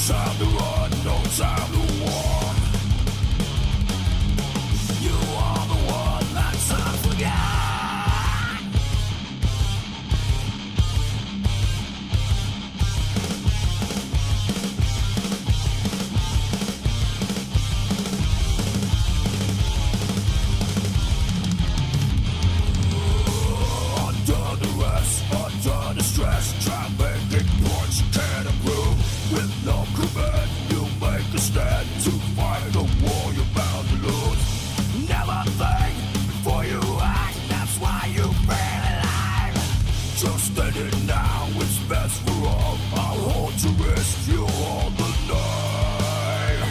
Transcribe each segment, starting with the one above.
time to run, no time to walk. You are the one that time forgot. Under stress, try making points you can't improve. With no command, you make a stand to fight a war you're bound to lose. Never think before you act, that's why you feel alive. Just end it now, it's best for all. I'll hold your wrist, you hold the knife.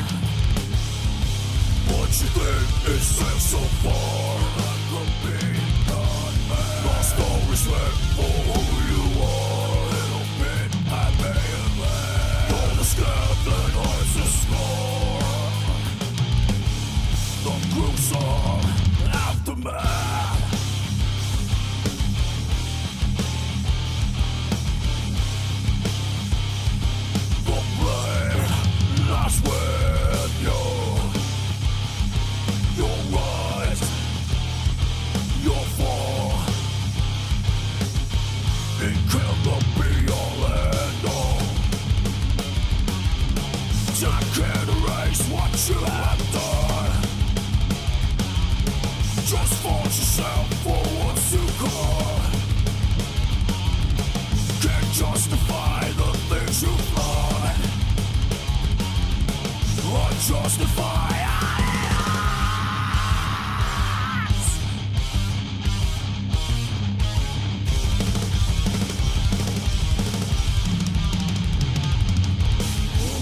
What you think is safe so far? I could be done, man. Lost all respect for who you are. Little bit I may have left. You're the scab that hides the scar. The gruesome aftermath. The blade lies with you. Your rise, your fall. It cannot be all and all. Time can't erase what you have done. Just force yourself for what's to come. Can't justify the things you've done. Unjustify us.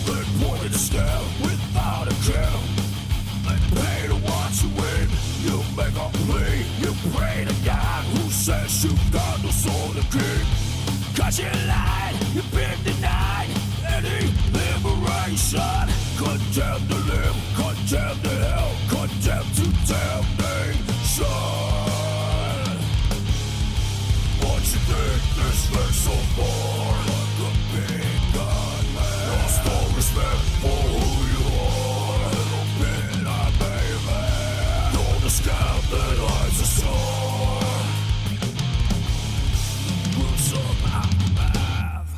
They pointed to stare without a care. They pay to watch you win. You make a plea, you pray to God who says you've got no soul to keep. Cause you lied, you've been denied any liberation. Condemned to live, condemned to hell, condemned to damnation. What you think this makes so far? Like a big gun man. Lost all respect for who you are. Little bit I may have had. You're the scab that hides the scar. Gruesome aftermath.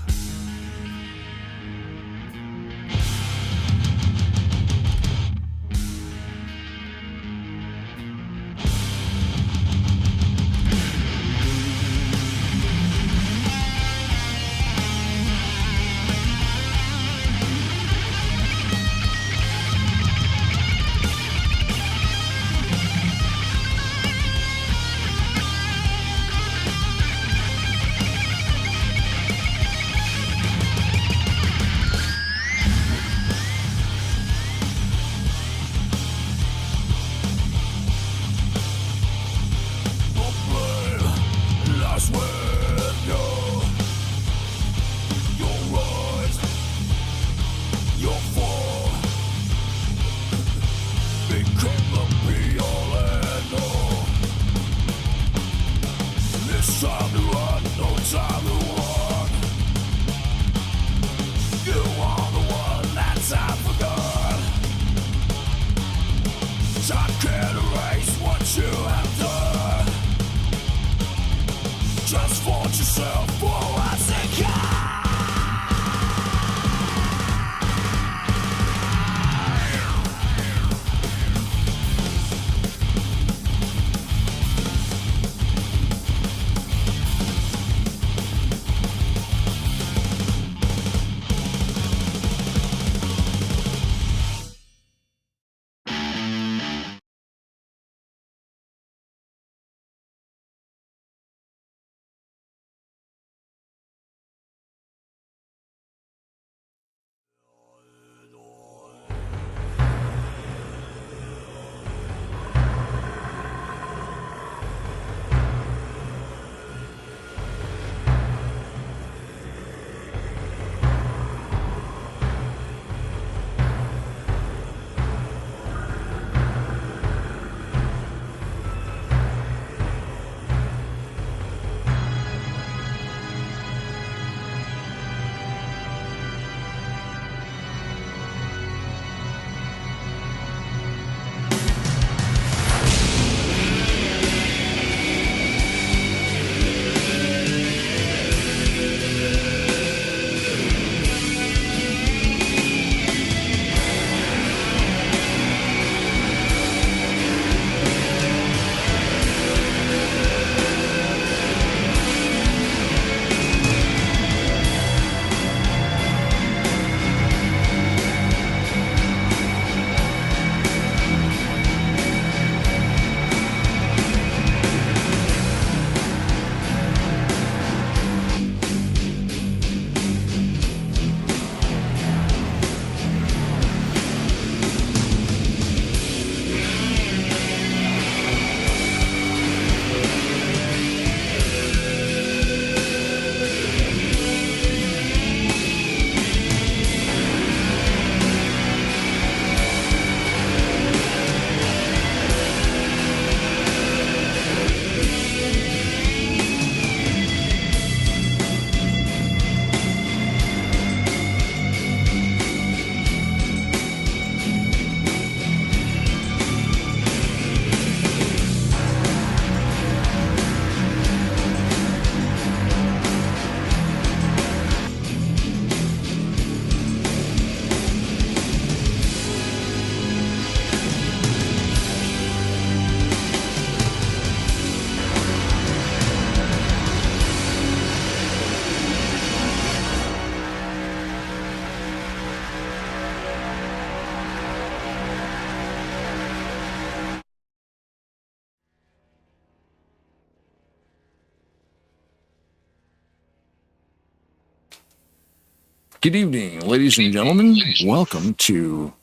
Good evening, ladies and gentlemen. Welcome to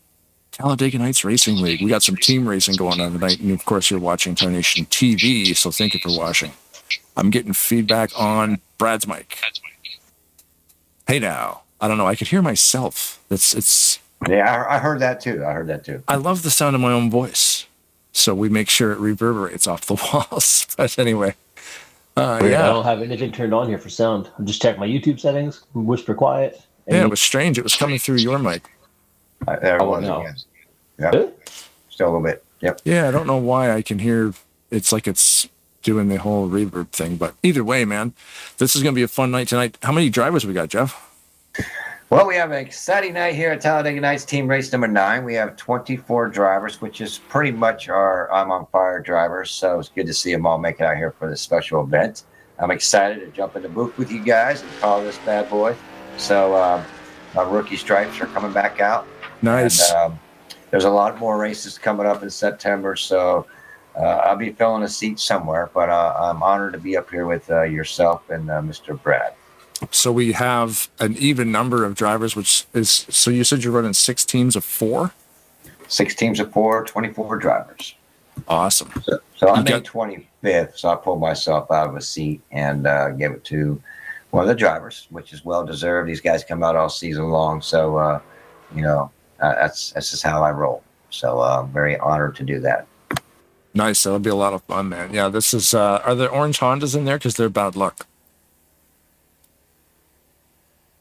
Talladega Nights Racing League. We got some team racing going on tonight, and of course, you're watching Tarnation TV, so thank you for watching. I'm getting feedback on Brad's mic. Hey now, I don't know. I could hear myself. Yeah, I heard that too. I love the sound of my own voice, so we make sure it reverberates off the walls. But anyway, I don't have anything turned on here for sound. I'm just checking my YouTube settings, whisper quiet. Yeah, it was strange. It was coming through your mic. There it was again. Yeah, still a little bit. Yep. Yeah, I don't know why I can hear. It's like it's doing the whole reverb thing. But either way, man, this is going to be a fun night tonight. How many drivers we got, Jeff? Well, we have an exciting night here at Talladega Nights Team Race number 9. We have 24 drivers, which is pretty much our I'm on fire drivers. So it's good to see them all make it out here for this special event. I'm excited to jump in the booth with you guys and call this bad boy. So our rookie stripes are coming back out. Nice. And, there's a lot more races coming up in September, so I'll be filling a seat somewhere. But I'm honored to be up here with yourself and Mr. Brad. So we have an even number of drivers, which is, so you said you're running 6 teams of 4? 6 teams of 4, 24 drivers. Awesome. So I made 25th, so I pulled myself out of a seat and gave it to one of the drivers, which is well deserved. These guys come out all season long, so that's just how I roll. So I'm very honored to do that. Nice. That'll be a lot of fun, man. Yeah, this is. Are there orange Hondas in there? Because they're bad luck.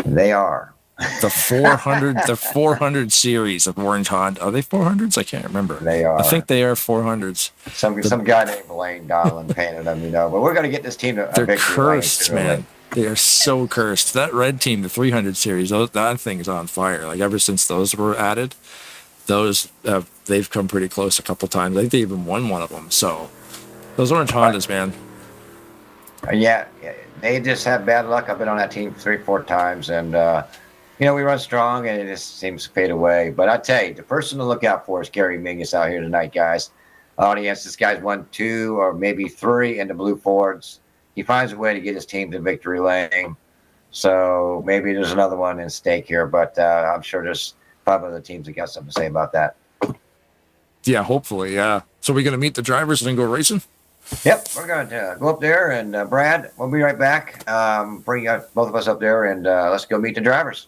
They are. The 400, the 400 series of orange Honda. Are they 400s? I can't remember. They are. I think they are 400s. Some guy named Blaine Donlin painted them, But we're going to get this team to a They're victory. cursed, man. They are so cursed. That red team, the 300 series, that thing is on fire. Like ever since those were added, they've come pretty close a couple times. I think they even won one of them. So those orange Hondas, man. Yeah, they just have bad luck. I've been on that team 3-4 times, and we run strong, and it just seems to fade away. But I tell you, the person to look out for is Gary Mingus out here tonight, guys. Audience, this guy's won 2 or maybe 3 in the blue Fords. He finds a way to get his team to victory lane. So maybe there's another one in stake here, but I'm sure there's 5 other teams that got something to say about that. Yeah, hopefully, yeah. So we're going to meet the drivers and then go racing? Yep, we're going to go up there, and Brad, we'll be right back. Bring both of us up there, and let's go meet the drivers.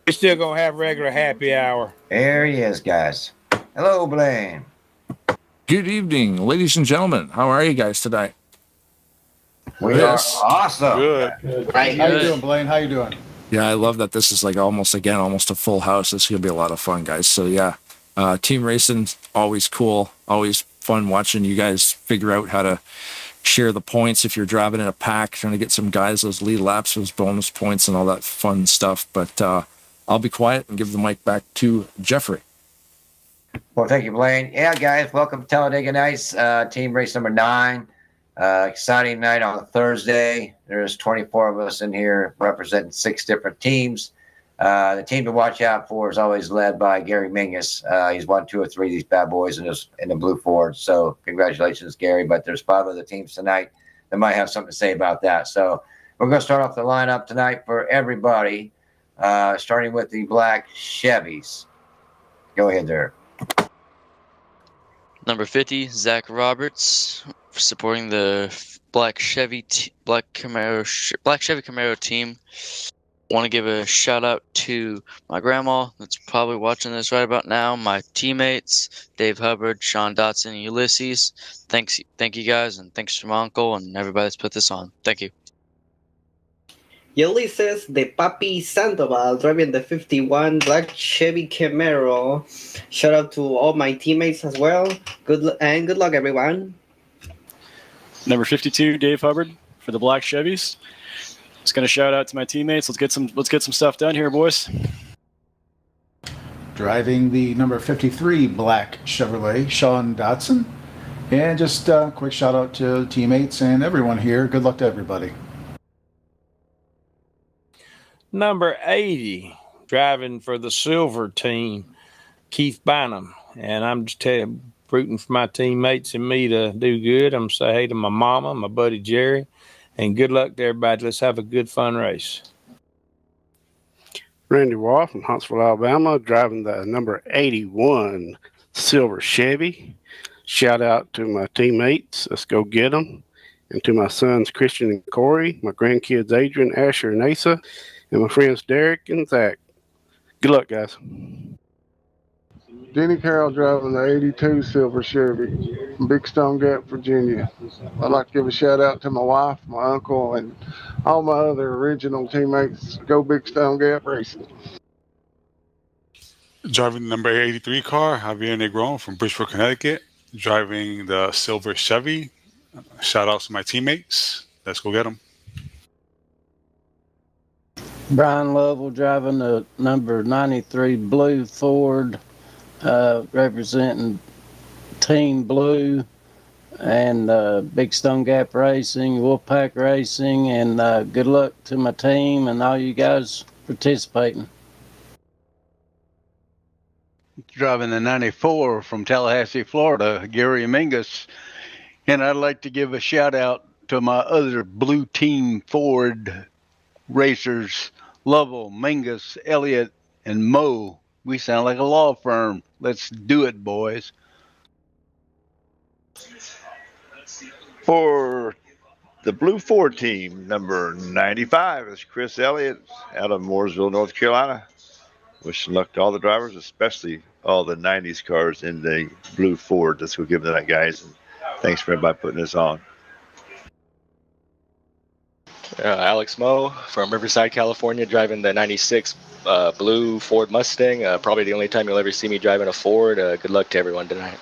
We're still going to have regular happy hour. There he is, guys. Hello, Blaine. Good evening, ladies and gentlemen. How are you guys today? We are awesome. Good. Right. How you doing, Blaine? How you doing? Yeah, I love that this is like almost a full house. This is going to be a lot of fun, guys. So yeah, team racing, always cool. Always fun watching you guys figure out how to share the points if you're driving in a pack, trying to get some guys those lead laps, those bonus points and all that fun stuff. But I'll be quiet and give the mic back to Jeffrey. Well, thank you, Blaine. Yeah, guys, welcome to Talladega Nights, team race number 9. Exciting night on a Thursday. There's 24 of us in here representing 6 different teams. The team to watch out for is always led by Gary Mingus. He's won 2 or 3 of these bad boys in the blue Ford. So congratulations, Gary. But there's 5 other teams tonight that might have something to say about that. So we're going to start off the lineup tonight for everybody, starting with the black Chevys. Go ahead there. Number 50, Zach Roberts, supporting the black Chevy Camaro team. Want to give a shout out to my grandma that's probably watching this right about now, my teammates, Dave Hubbard, Sean Dotson, and Ulysses. Thank you guys, and thanks to my uncle and everybody that's put this on. Thank you. Ulysses de Papi Sandoval driving the 51 black Chevy Camaro. Shout out to all my teammates as well. Good luck, everyone. Number 52, Dave Hubbard for the black Chevys. Just gonna shout out to my teammates. Let's get some stuff done here, boys. Driving the number 53 black Chevrolet, Sean Dotson. And just a quick shout out to teammates and everyone here. Good luck to everybody. Number 80, driving for the silver team, Keith Bynum, and I'm just rooting for my teammates and me to do good. I'm going to say hey to my mama, my buddy Jerry, and good luck to everybody. Let's have a good, fun race. Randy Wall from Huntsville, Alabama, driving the number 81 silver Chevy. Shout out to my teammates. Let's go get them. And to my sons, Christian and Corey, my grandkids, Adrian, Asher, and Asa, and my friends, Derek and Zach. Good luck, guys. Denny Carroll driving the 82 silver Chevy from Big Stone Gap, Virginia. I'd like to give a shout out to my wife, my uncle, and all my other original teammates. Go Big Stone Gap Racing. Driving the number 83 car, Javier Negron from Bridgeport, Connecticut. Driving the silver Chevy. Shout out to my teammates. Let's go get them. Brian Lovell driving the number 93 blue Ford, representing Team Blue and Big Stone Gap Racing, Wolfpack Racing, and good luck to my team and all you guys participating. Driving the 94 from Tallahassee, Florida, Gary Mingus. And I'd like to give a shout out to my other blue team Ford racers, Lovell, Mingus, Elliott, and Mo. We sound like a law firm. Let's do it, boys. For the blue Ford team, number 95 is Chris Elliott out of Mooresville, North Carolina. Wishing luck to all the drivers, especially all the 90s cars in the blue Ford. Let's go give them that, guys. And thanks for everybody putting this on. Alex Moe from Riverside, California, driving the 96 blue Ford Mustang. Probably the only time you'll ever see me driving a Ford. Good luck to everyone tonight.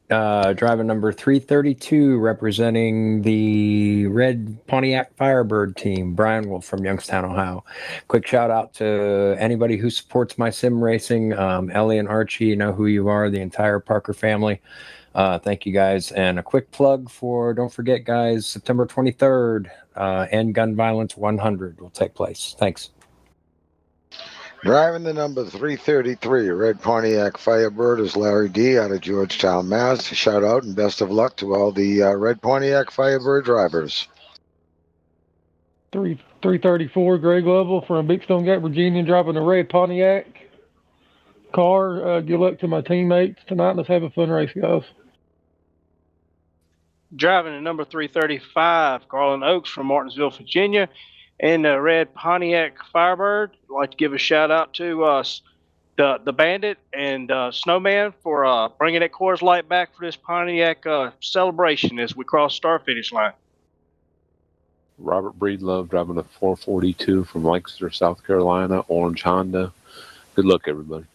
Driving number 332, representing the red Pontiac Firebird team, Brian Wolf from Youngstown, Ohio. Quick shout out to anybody who supports my sim racing. Ellie and Archie, you know who you are, the entire Parker family. Thank you guys. And a quick plug for, don't forget guys, September 23rd, End Gun Violence 100 will take place. Thanks. Driving the number 333, red Pontiac Firebird, is Larry D. out of Georgetown, Mass. Shout out and best of luck to all the red Pontiac Firebird drivers. 334, Greg Lovell from Big Stone Gap, Virginia, driving a red Pontiac car. Good luck to my teammates tonight. Let's have a fun race, guys. Driving the number 335, Karl and Oaks from Martinsville, Virginia, in the red Pontiac Firebird. I'd like to give a shout out to the Bandit and Snowman for bringing that Coors Light back for this Pontiac celebration as we cross the start finish line. Robert Breedlove driving a 442 from Lancaster, South Carolina, orange Honda. Good luck, everybody.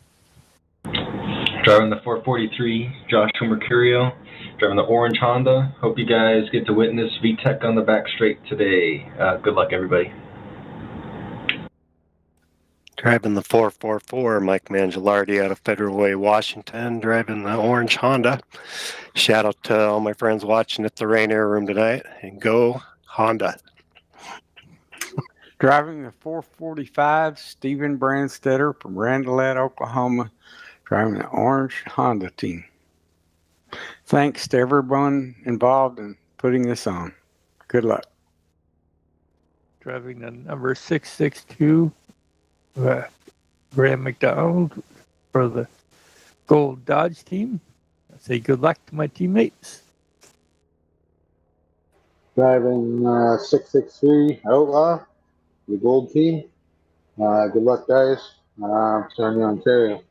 Driving the 443, Joshua Mercurio, driving the orange Honda. Hope you guys get to witness VTEC on the back straight today. Good luck, everybody. Driving the 444, Mike Mangialardi out of Federal Way, Washington, driving the orange Honda. Shout out to all my friends watching at the Rainier Room tonight, and go Honda. Driving the 445, Stephen Brandstetter from Randolph, Oklahoma, driving the orange Honda team. Thanks to everyone involved in putting this on. Good luck. Driving the number 662, Graham McDonald for the Gold Dodge team. I say good luck to my teammates. Driving 663 Outlaw, the gold team. Good luck, guys. Sarnia, Ontario.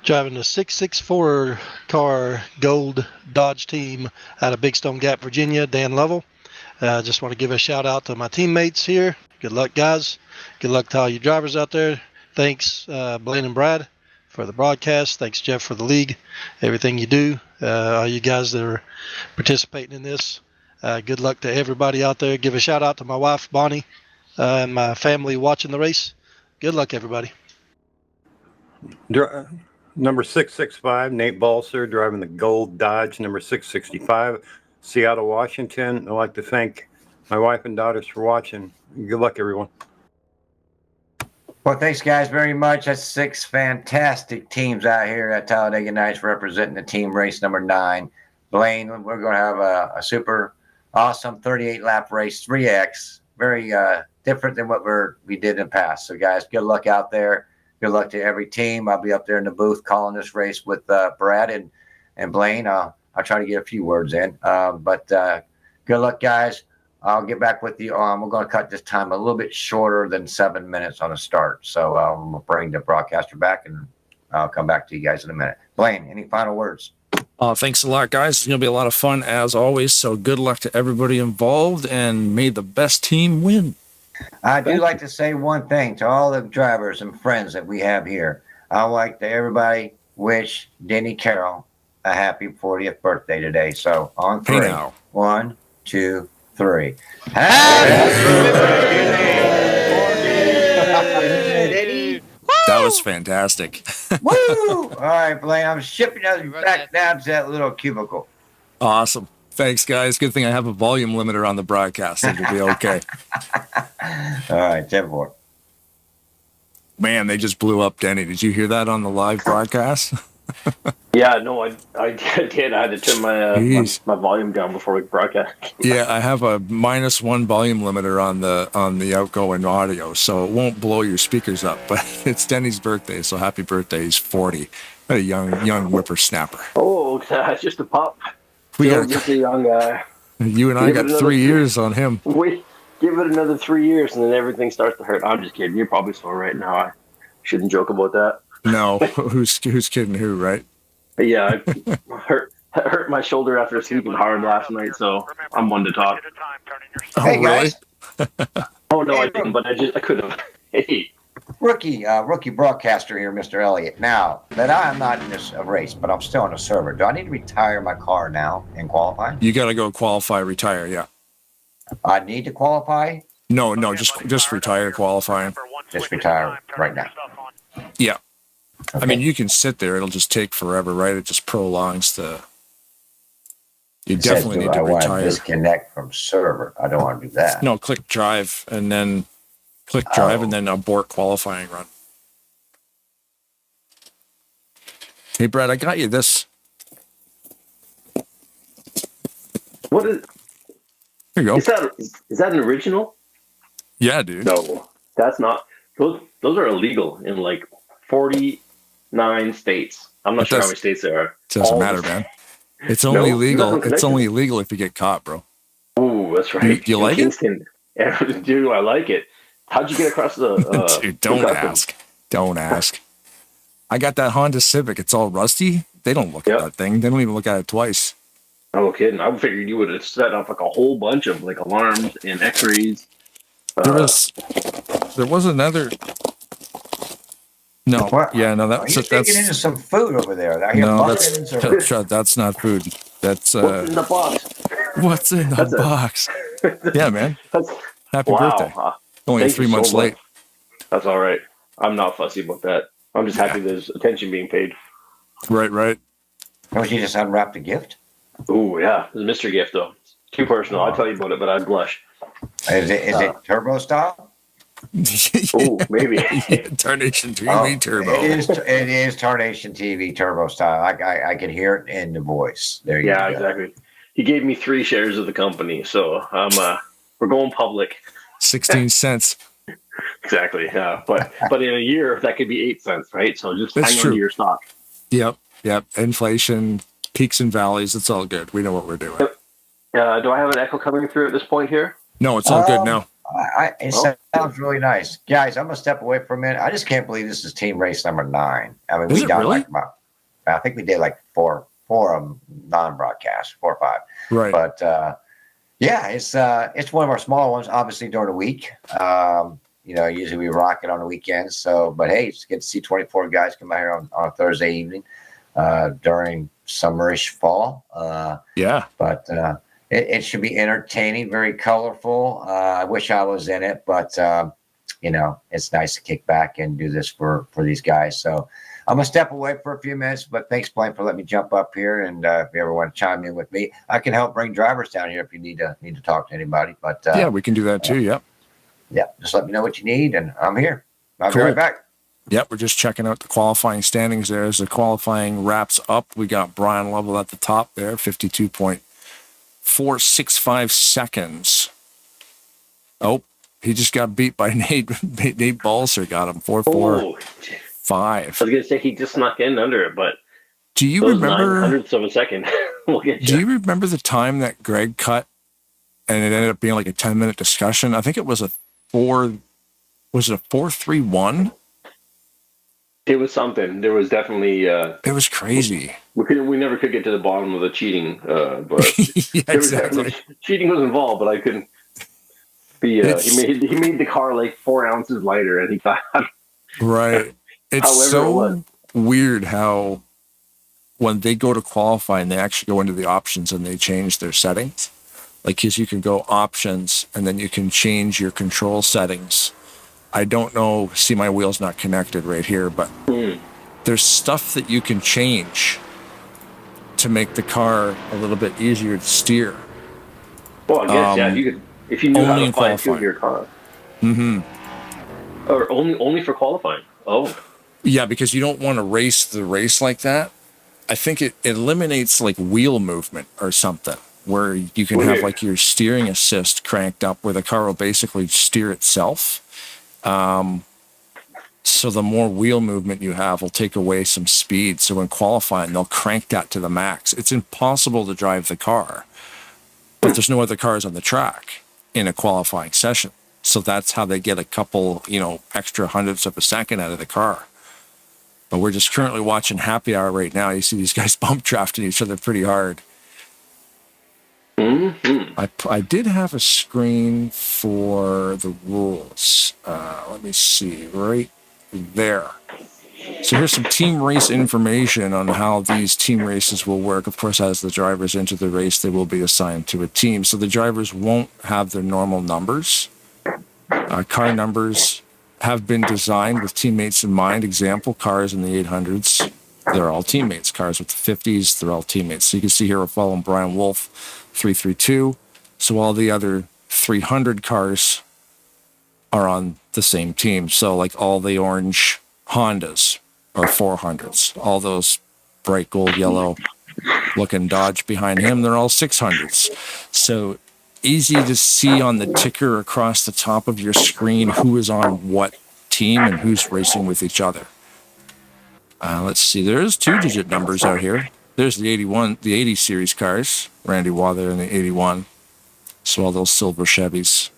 Driving the 664 car gold Dodge team out of Big Stone Gap, Virginia, Dan Lovell. Just want to give a shout out to my teammates here. Good luck, guys. Good luck to all you drivers out there. Thanks, Blaine and Brad, for the broadcast. Thanks, Jeff, for the league, everything you do. All you guys that are participating in this. Good luck to everybody out there. Give a shout out to my wife, Bonnie, and my family watching the race. Good luck, everybody. Number 665, Nate Balser, driving the gold Dodge, number 665, Seattle, Washington. I'd like to thank my wife and daughters for watching. Good luck, everyone. Well, thanks, guys, very much. That's 6 fantastic teams out here at Talladega Nights representing the team race number 9. Blaine, we're going to have a super awesome 38-lap race, 3X. Very different than what we did in the past. So, guys, good luck out there. Good luck to every team. I'll be up there in the booth calling this race with Brad and Blaine. I'll try to get a few words in. But good luck, guys. I'll get back with you. We're going to cut this time a little bit shorter than 7 minutes on the start. So I'm going to bring the broadcaster back, and I'll come back to you guys in a minute. Blaine, any final words? Thanks a lot, guys. It's going to be a lot of fun, as always. So good luck to everybody involved, and may the best team win. I do like to say one thing to all the drivers and friends that we have here. I'd like to everybody wish Denny Carroll a happy 40th birthday today. So on 3. Hey now. 1, 2, 3. That was fantastic. Woo! All right, Blaine, I'm shipping us back down to that little cubicle. Awesome. Thanks, guys. Good thing I have a volume limiter on the broadcast. It'll be okay. All right, 10-4. Man, they just blew up Denny. Did you hear that on the live broadcast? Yeah, no, I did. I had to turn my volume down before we broadcast. Yeah, I have a -1 volume limiter on the outgoing audio, so it won't blow your speakers up. But it's Denny's birthday, so happy birthday! He's 40. What a young whippersnapper. Oh, it's just a pup. We Still got just a young guy. You and I got 3 years on him. We give it another 3 years, and then everything starts to hurt. I'm just kidding. You're probably sore right now. I shouldn't joke about that. No, who's kidding who, right? But yeah, I hurt my shoulder after sleeping hard last night, so I'm one to talk. Oh, hey, guys. Oh no, I didn't, but I could have. Hey. Rookie broadcaster here, Mr. Elliott. Now that I'm not in this race, but I'm still on the server, do I need to retire my car now and qualify? You got to go qualify, retire. Yeah. I need to qualify? No, just retire qualifying. Just retire right now. Yeah. Okay. I mean, you can sit there. It'll just take forever, right? It just prolongs the. You definitely need to retire. Disconnect from server. I don't want to do that. No, click drive and then and then abort qualifying run. Hey, Brad, I got you this. What is? Here you go. Is that an original? Yeah, dude. No, that's not. Those are illegal in like 49 states. I'm not sure how many states there are. It doesn't matter, man. It's only legal. It's only illegal if you get caught, bro. Ooh, that's right. Do you like it? Yeah, do I like it? How'd you get across the? Dude, don't ask. Don't ask. I got that Honda Civic. It's all rusty. They don't look at that thing. They don't even look at it twice. Oh, kidding. I figured you would have set up like a whole bunch of like alarms and X-rays. There was another. No, yeah, no, that's digging into some food over there. That's not food. That's what's in the box. What's in the box? Yeah, man. Happy birthday. Only 3 months late. That's all right. I'm not fussy about that. I'm just happy there's attention being paid. Right. Oh, you just unwrapped a gift? Oh yeah, it's a mystery gift though. Too personal. I'll tell you about it, but I'd blush. Is it turbo style? Oh, maybe. Tarnation TV Turbo. It is Tarnation TV Turbo style. I can hear it in the voice. There you go. Yeah, exactly. He gave me 3 shares of the company, so we're going public. 16 cents. Exactly. Yeah, but in a year that could be 8 cents, right? So just hang on to your stock. Yep. Inflation, peaks and valleys. It's all good. We know what we're doing. Do I have an echo coming through at this point here? No, it's all good now. It sounds really nice, guys. I'm gonna step away for a minute. I just can't believe this is team race number 9. I mean, we done like I think we did like four of them non-broadcast, 4 or 5. Right. But yeah, it's one of our smaller ones. Obviously during the week, usually we rock it on the weekends. So, but hey, it's good to see 24 guys come out here on a Thursday evening during summerish fall. Yeah. But it should be entertaining, very colorful. I wish I was in it, but it's nice to kick back and do this for these guys. So I'm gonna step away for a few minutes, but thanks, Blaine, for letting me jump up here. And if you ever want to chime in with me, I can help bring drivers down here if you need to talk to anybody. But yeah, we can do that too. Yep. Yeah, just let me know what you need, and I'm here. I'll be right back. Yep, we're just checking out the qualifying standings there. As the qualifying wraps up, we got Brian Lovell at the top there, 52.465 seconds. Oh, he just got beat by Nate Balser, got him 4.45. I was going to say he just snuck in under it, but do you those remember 900ths of a second will get you. Do you remember the time that Greg cut and it ended up being like a 10-minute discussion? I think it was a 4.31? It was something. There was definitely. It was crazy. We never could get to the bottom of the cheating, but yeah, there was exactly. definitely cheating was involved. But I couldn't. He made the car like 4 ounces lighter, and he thought. Right. It's so weird how when they go to qualify and they actually go into the options and they change their settings, like because you can go options and then you can change your control settings. I don't know. See, my wheel's not connected right here, but there's stuff that you can change to make the car a little bit easier to steer. Well, I guess you could if you knew how to fine tune your car. Mm-hmm. Or only for qualifying. Oh. Yeah, because you don't want to race the race like that. I think it eliminates like wheel movement or something, where you can have like your steering assist cranked up, where the car will basically steer itself. So the more wheel movement you have will take away some speed. So when qualifying, they'll crank that to the max. It's impossible to drive the car, but there's no other cars on the track in a qualifying session. So that's how they get a couple, extra hundredths of a second out of the car. But we're just currently watching Happy Hour right now. You see these guys bump drafting each other pretty hard. Mm-hmm. I did have a screen for the rules. Let me see, right there. So here's some team race information on how these team races will work. Of course, as the drivers enter the race, they will be assigned to a team. So the drivers won't have their normal numbers. Car numbers have been designed with teammates in mind. Example, cars in the 800s, they're all teammates. Cars with the 50s, they're all teammates. So you can see here we're following Brian Wolf, 332. So all the other 300 cars are on the same team. So like all the orange Hondas are 400s. All those bright gold yellow looking Dodge behind him, they're all 600s. So easy to see on the ticker across the top of your screen who is on what team and who's racing with each other. Let's see, there's 2-digit numbers out here. There's the 80 series cars, Randy Wather in the 81. So all those silver Chevys,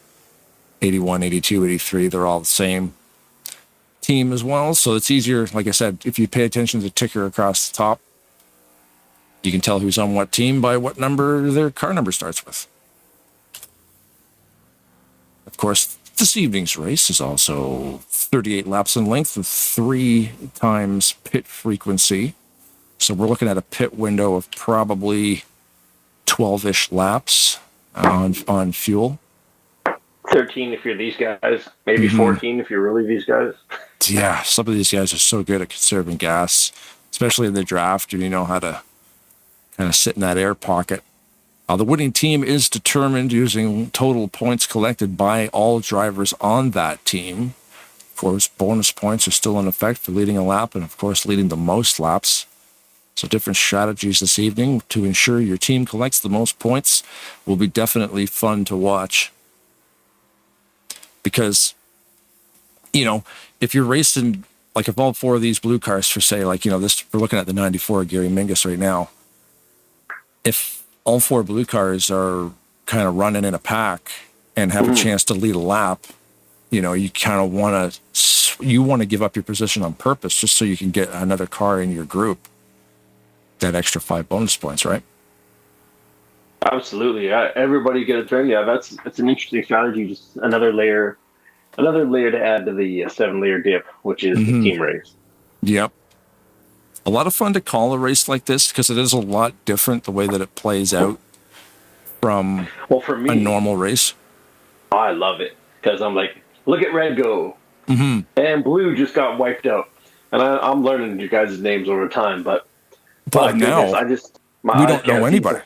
81, 82, 83, they're all the same team as well. So it's easier, like I said, if you pay attention to the ticker across the top, you can tell who's on what team by what number their car number starts with. Of course, this evening's race is also 38 laps in length with 3 times pit frequency. So we're looking at a pit window of probably 12-ish laps on fuel. 13 if you're these guys, maybe 14 if you're really these guys. Yeah, some of these guys are so good at conserving gas, especially in the draft, and you know how to kind of sit in that air pocket. The winning team is determined using total points collected by all drivers on that team. Of course, bonus points are still in effect for leading a lap and, of course, leading the most laps. So different strategies this evening to ensure your team collects the most points will be definitely fun to watch. Because, if you're racing, like if all 4 of these blue cars, for say, like, this, we're looking at the 94 Gary Mingus right now. If all 4 blue cars are kind of running in a pack and have a chance to lead a lap, you kind of want to give up your position on purpose just so you can get another car in your group. That extra 5 bonus points, right? Absolutely. Everybody get a turn. Yeah, that's an interesting strategy. Just another layer to add to the 7-layer dip, which is the team race. Yep. A lot of fun to call a race like this because it is a lot different the way that it plays out from for me, a normal race. I love it because I'm like, look at red go, and blue just got wiped out, and I'm learning you guys' names over time, but now we don't know anybody.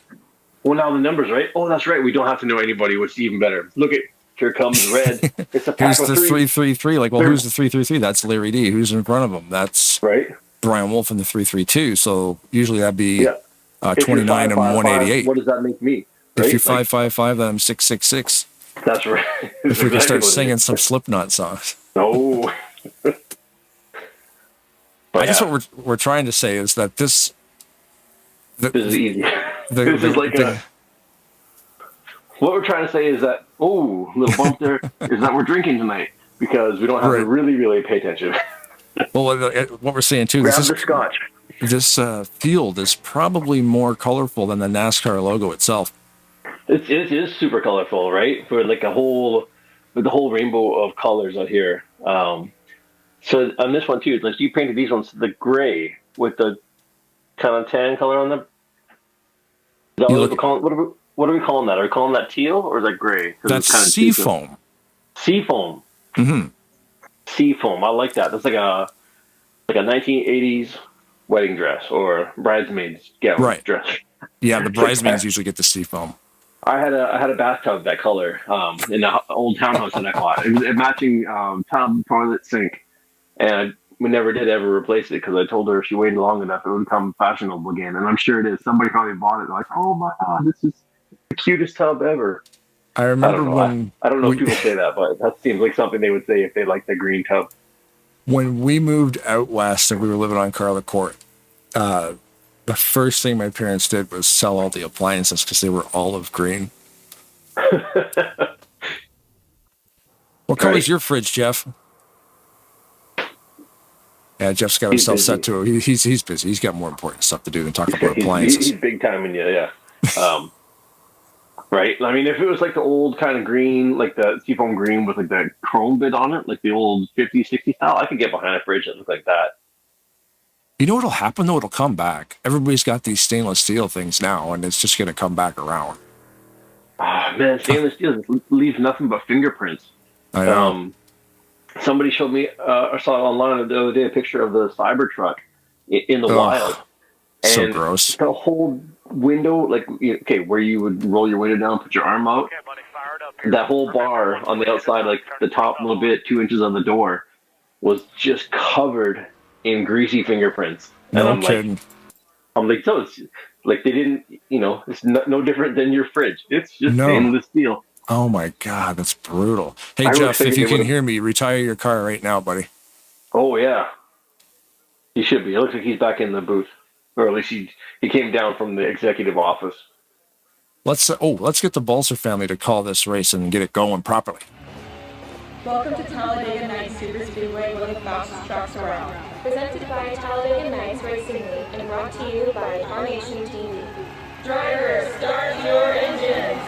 Well, now the numbers, right? Oh, that's right. We don't have to know anybody, which is even better. Look at here comes red. It's a pack Here's of the three. 333. Like, well, who's the 333? That's Larry D. Who's in front of him? That's right. Brian Wolf in the 332. So usually that'd be If you're 29 and 555, 188. what does that make me? Right? If you're 555, then I'm 666. That's right. If we can Exactly start what it singing is. some Slipknot songs. No. I guess what we're trying to say is that this is easy. This is like what we're trying to say is that, oh, a little bump there, is that we're drinking tonight because we don't have to really, really pay attention. Well, what we're saying too, Grab the scotch. This field is probably more colorful than the NASCAR logo itself. It is super colorful, right? For like the whole rainbow of colors out here. So on this one too, like you painted these ones the gray with the kind of tan color on them. Is that what are we calling that? Are we calling that teal or is that gray? That's sea foam. Sea foam. Mm-hmm. Sea foam. I like that. That's like a 1980s wedding dress or bridesmaids gown dress. Yeah, the bridesmaids usually get the sea foam. I had a bathtub that color in the old townhouse that I bought. It was a matching tub, toilet, sink, and we never did ever replace it because I told her if she waited long enough, it would become fashionable again. And I'm sure it is. Somebody probably bought it. Like, oh my god, this is the cutest tub ever. I remember I don't know if people say that, but that seems like something they would say if they liked the green tub. When we moved out west and we were living on Karl Court, the first thing my parents did was sell all the appliances because they were olive green. What color is your fridge, Jeff? Yeah, Jeff's got himself set to it. He's busy. He's got more important stuff to do than talk about appliances. He's big time in you, yeah. Right? I mean, if it was like the old kind of green, like the seafoam green with like that chrome bit on it, like the old 50s, 60s style, I could get behind a fridge that looked like that. You know what'll happen, though? It'll come back. Everybody's got these stainless steel things now, and it's just going to come back around. Oh, man, stainless steel leaves nothing but fingerprints. I know. Somebody showed me, I saw online the other day, a picture of the Cybertruck in the wild. And so gross. The whole window, like, okay, where you would roll your window down, put your arm out, that whole bar on the outside, like the top little bit, 2 inches on the door, was just covered in greasy fingerprints. And No I'm kidding. like, so it's like they didn't, it's no different than your fridge. It's just stainless steel. Oh my God, that's brutal. Hey, I was Jeff, if thinking you they can would've- hear me, retire your car right now, buddy. Oh, yeah. He should be. It looks like he's back in the booth. Or at least he came down from the executive office. Let's get the Balser family to call this race and get it going properly. Welcome to Talladega Nights Super Speedway, one of the fastest tracks around. Presented by Talladega Nights Racing League and brought to you by Tarnation TV. Drivers, start your engines!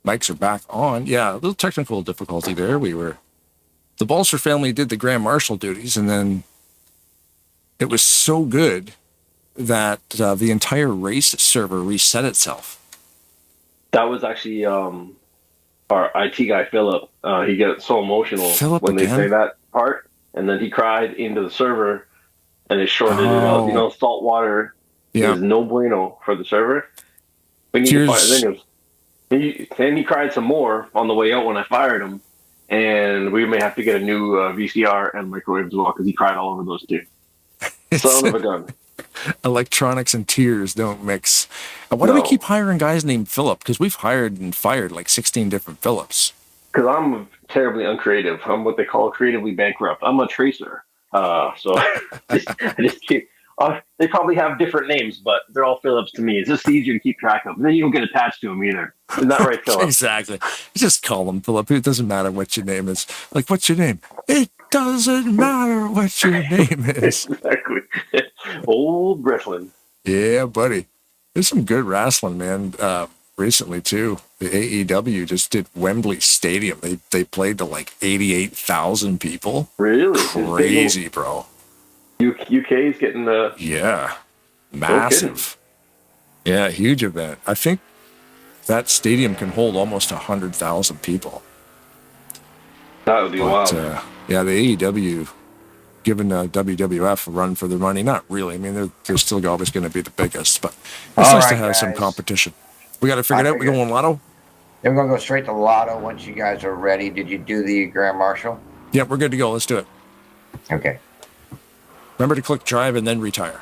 Mics are back on. Yeah, a little technical difficulty there. The Balser family did the Grand Marshal duties, and then it was so good that the entire race server reset itself. That was actually our IT guy, Philip. He gets so emotional when they say that part, and then he cried into the server, and it shorted it out. Salt water is no bueno for the server. We need to fire. Then he cried some more on the way out when I fired him, and we may have to get a new VCR and microwave as well because he cried all over those two. Son of a gun. Electronics and tears don't mix. Why do we keep hiring guys named Philip? Because we've hired and fired like 16 different Philips. because I'm terribly uncreative. I'm what they call creatively bankrupt. I'm a tracer. So I just keep. They probably have different names, but they're all Phillips to me. It's just easier to keep track of. And then you don't get attached to them either. Isn't that right, Philip? Exactly. You just call them Philip. It doesn't matter what your name is. Like, what's your name? It doesn't matter what your name is. Exactly. Old wrestling. Yeah, buddy. There's some good wrestling, man. Recently too, the AEW just did Wembley Stadium. They played to like 88,000 people. Really? Crazy, bro. UK is getting the massive. Yeah, huge event. I think that stadium can hold almost 100,000 people. That would be wild. Yeah, the AEW giving WWF a run for their money. Not really. I mean, they're still always going to be the biggest, but it's nice to have some competition. We got to figure it out. We going lotto? Then we're going to go straight to lotto once you guys are ready. Did you do the Grand Marshal? Yeah, we're good to go. Let's do it. Okay. Remember to click drive and then retire.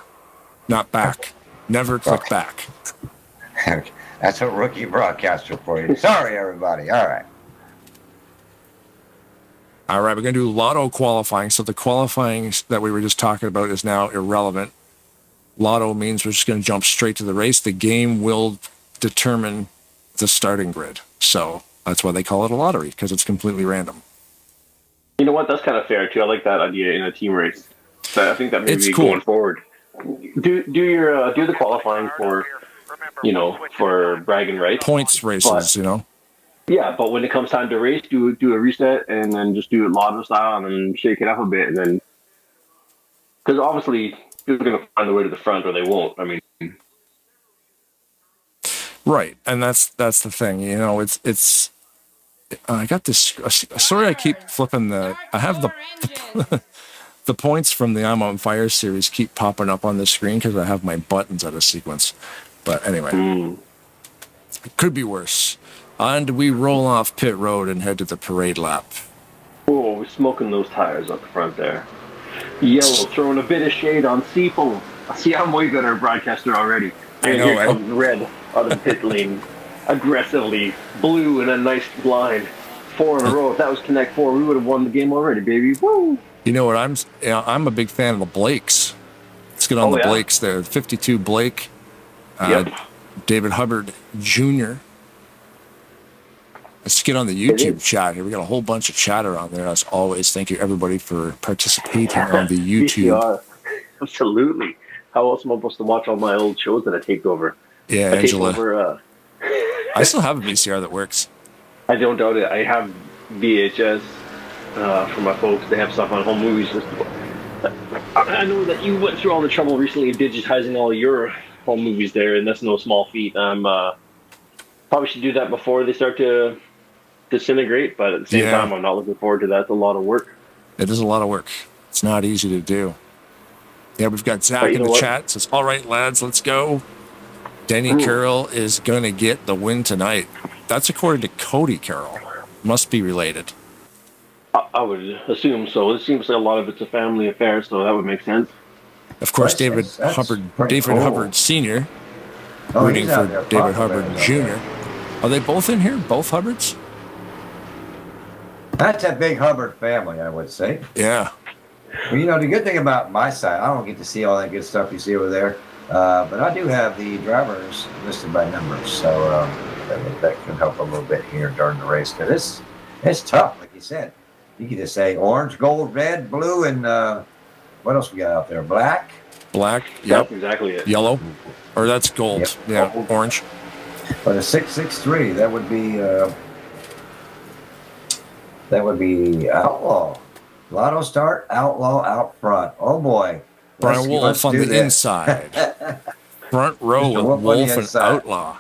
Not back. Never click back. That's a rookie broadcaster for you. Sorry, everybody. All right. All right, we're going to do lotto qualifying. So the qualifying that we were just talking about is now irrelevant. Lotto means we're just going to jump straight to the race. The game will determine the starting grid. So that's why they call it a lottery, because it's completely random. You know what? That's kind of fair, too. I like that idea in a team race. So I think that maybe going forward. Do the qualifying for, for bragging rights. Points races, Yeah, but when it comes time to race, do a reset and then just do it lotto style and then shake it up a bit. And then, because obviously people are going to find their way to the front or they won't. I mean, right. And that's the thing, it's I got this, sorry, I keep flipping I have the points from the I'm on Fire series keep popping up on the screen because I have my buttons out of sequence. But anyway, it could be worse. And we roll off pit road and head to the parade lap. Oh, we're smoking those tires up front there. Yellow, throwing a bit of shade on Seafoam. See, I'm way better at broadcaster already. And here comes red out of the pit lane. Aggressively. Blue in a nice line. 4 in a row. If that was Connect 4, we would have won the game already, baby. Woo! You know what? I'm a big fan of the Blakes. Let's get on the Blakes there. 52 Blake. David Hubbard Jr. Let's get on the YouTube chat here. We got a whole bunch of chatter on there. As always, thank you everybody for participating on the YouTube. VCR. Absolutely. How else am I supposed to watch all my old shows that I take over? Yeah, Angela. I still have a VCR that works. I don't doubt it. I have VHS for my folks. They have stuff on home movies. I know that you went through all the trouble recently digitizing all your home movies there, and that's no small feat. I'm probably should do that before they start to disintegrate, but at the same time, I'm not looking forward to that. It's a lot of work. It is a lot of work. It's not easy to do. Yeah, we've got Zach in the chat. Says, all right, lads, let's go. Denny Carroll is going to get the win tonight. That's according to Cody Carroll. Must be related. I would assume so. It seems like a lot of it's a family affair, so that would make sense. Of course, David Hubbard Sr. rooting for David Hubbard Jr. Are they both in here? Both Hubbards? That's a big Hubbard family, I would say. Yeah. Well, the good thing about my side, I don't get to see all that good stuff you see over there, but I do have the drivers listed by numbers, so that can help a little bit here during the race, because it's tough, like you said. You can just say orange, gold, red, blue, and what else we got out there? Black? Black, yep. That's exactly it. Yellow, or that's gold. Yep. Yeah, orange. But a 663, that would be Outlaw. Lotto start, Outlaw out front. Oh boy. Brian Wolf on the inside. Front row with Wolf and Outlaw.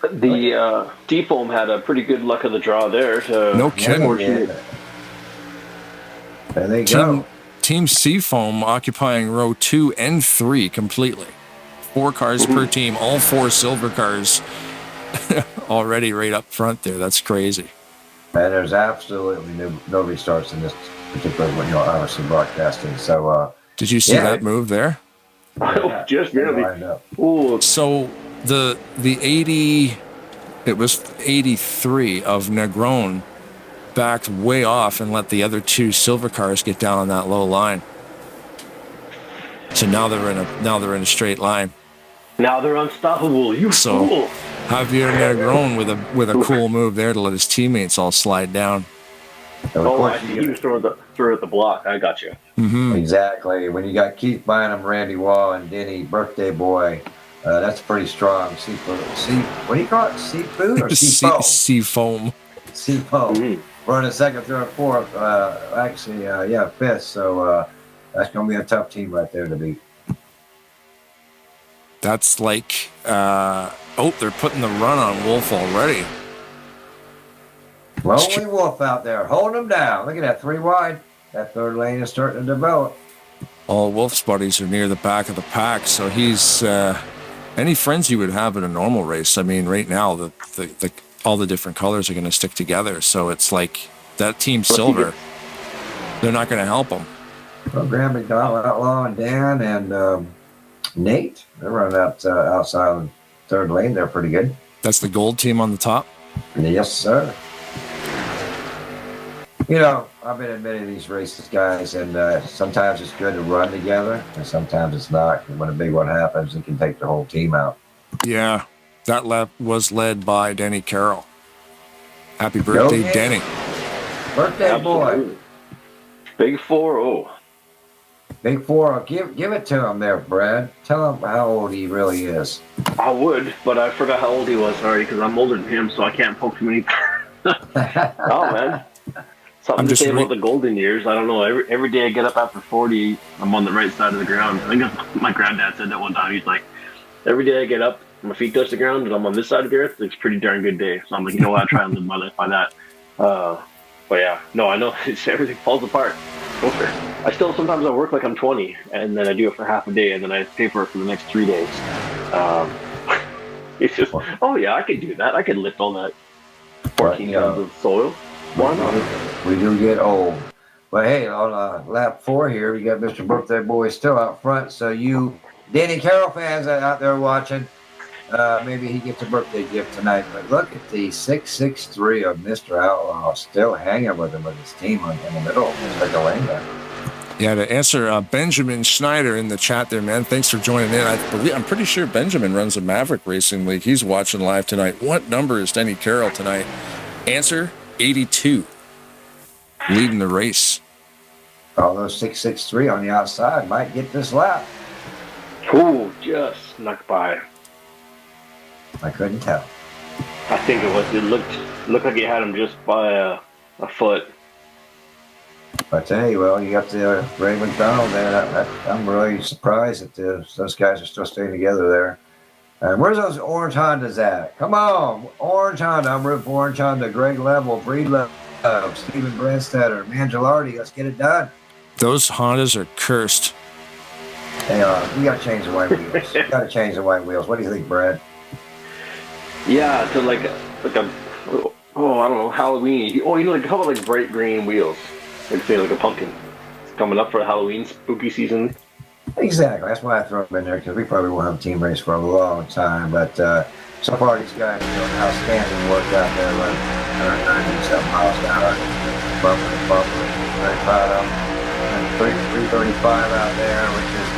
The Defoam had a pretty good luck of the draw there. No kidding. There they go. Team Seafoam occupying row 2 and 3 completely. 4 cars per team, all 4 silver cars already right up front there. That's crazy. And there's absolutely no restarts in this particular, obviously broadcasting. So, did you see that move there? Just barely. So the 80, it was 83 of Negron backed way off and let the other two silver cars get down on that low line. So now they're in a straight line. Now they're unstoppable. You fool. Javier Negron with a cool move there to let his teammates all slide down. Oh, I see. He was throwing at the block. I got you. Mm-hmm. Exactly. When you got Keith Bynum, Randy Wall, and Denny Birthday Boy, that's pretty strong. What do you call it? Seafood or seafoam? Seafoam. Seafoam. Running second, third, fourth. Fifth. So that's going to be a tough team right there to beat. That's like, they're putting the run on Wolf already. Lonely Wolf out there, holding them down. Look at that, 3 wide. That third lane is starting to develop. All Wolf's buddies are near the back of the pack, so he's any friends you would have in a normal race. I mean, right now, all the different colors are going to stick together, so it's like that team silver, they're not going to help them. Well, Graham McDonald, Outlaw, and Dan, and Nate, they're running out outside of the third lane. They're pretty good. That's the gold team on the top? Yes, sir. You know, I've been in many of these races, guys, and sometimes it's good to run together, and sometimes it's not. And when a big one happens, it can take the whole team out. Yeah, that lap was led by Denny Karl. Happy birthday, Denny. Birthday boy. Big 4-0. Big 4-0. Give it to him there, Brad. Tell him how old he really is. I would, but I forgot how old he was already because I'm older than him, so I can't poke too many. Oh, man. Something to say about the golden years. I don't know. Every day I get up after 40, I'm on the right side of the ground. I think my granddad said that one time. He's like, every day I get up, my feet touch the ground, and I'm on this side of the earth. It's a pretty darn good day. So I'm like, you know what? I try and live my life by that. But yeah, no, I know everything falls apart. I still sometimes I work like I'm 20, and then I do it for half a day, and then I pay for it for the next 3 days. It's just, oh yeah, I could do that. I could lift all that 14 tons of soil. Why not? We do get old. But hey, on lap 4 here, we got Mr. Birthday Boy still out front. So you Danny Karl fans out there watching, maybe he gets a birthday gift tonight. But look at the 663 of Mr. Outlaw still hanging with him with his team in the middle. It's like a lane there. Yeah, to answer Benjamin Schneider in the chat there, man. Thanks for joining in. I'm pretty sure Benjamin runs a Maverick Racing League. He's watching live tonight. What number is Denny Karl tonight? Answer 82. Leading the race. Although 663 on the outside might get this lap. Ooh, just snuck by. I couldn't tell. I think it was. It looked like he had him just by a foot. I tell you, well, you got the Ray McDonald there. I'm really surprised that those guys are still staying together there. And where's those orange Hondas at? Come on, orange Honda. I'm rooting for orange Honda. Greg Level, Breed Love, Stephen Brandstetter, Mangialardi. Let's get it done. Those Hondas are cursed. They are. We got to change the white wheels. We got to change the white wheels. What do you think, Brad? Yeah, to like a I don't know, Halloween. Oh, you know, like how about like bright green wheels? Like say like a pumpkin. It's coming up for Halloween spooky season. Exactly. That's why I throw them in there, because we probably won't have a team race for a long time. But so far, these guys are doing outstanding work out there, running 197 miles an hour, bumper to bumper. Very proud of them. And 335 out there, which is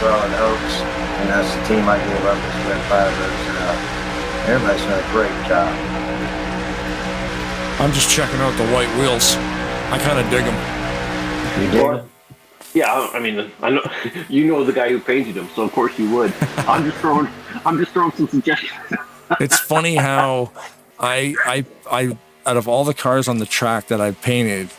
Garland Oaks, and that's the team I gave up as Red Fibers. Everybody's done a great job. I'm just checking out the white wheels. I kind of dig them. You dig them? Yeah, I mean, I know you know the guy who painted them, so of course you would. I'm just throwing some suggestions. It's funny how I out of all the cars on the track that I've painted,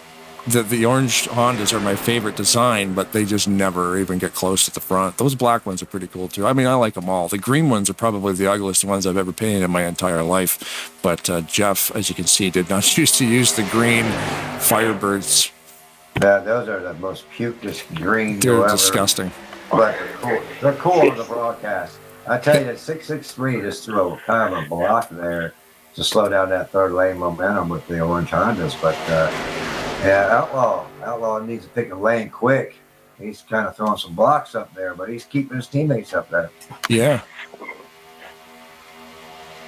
the orange Hondas are my favorite design, but they just never even get close to the front. Those black ones are pretty cool too. I mean, I like them all. The green ones are probably the ugliest ones I've ever painted in my entire life. But Jeff, as you can see, did not choose to use the green Firebirds. Yeah, those are the most pukest green. They're ever. Disgusting. But they're cool on the broadcast. I tell you, that 663 just threw a kind of a block there to slow down that third lane momentum with the orange Hondas. But yeah, Outlaw needs to pick a lane quick. He's kind of throwing some blocks up there, but he's keeping his teammates up there. Yeah.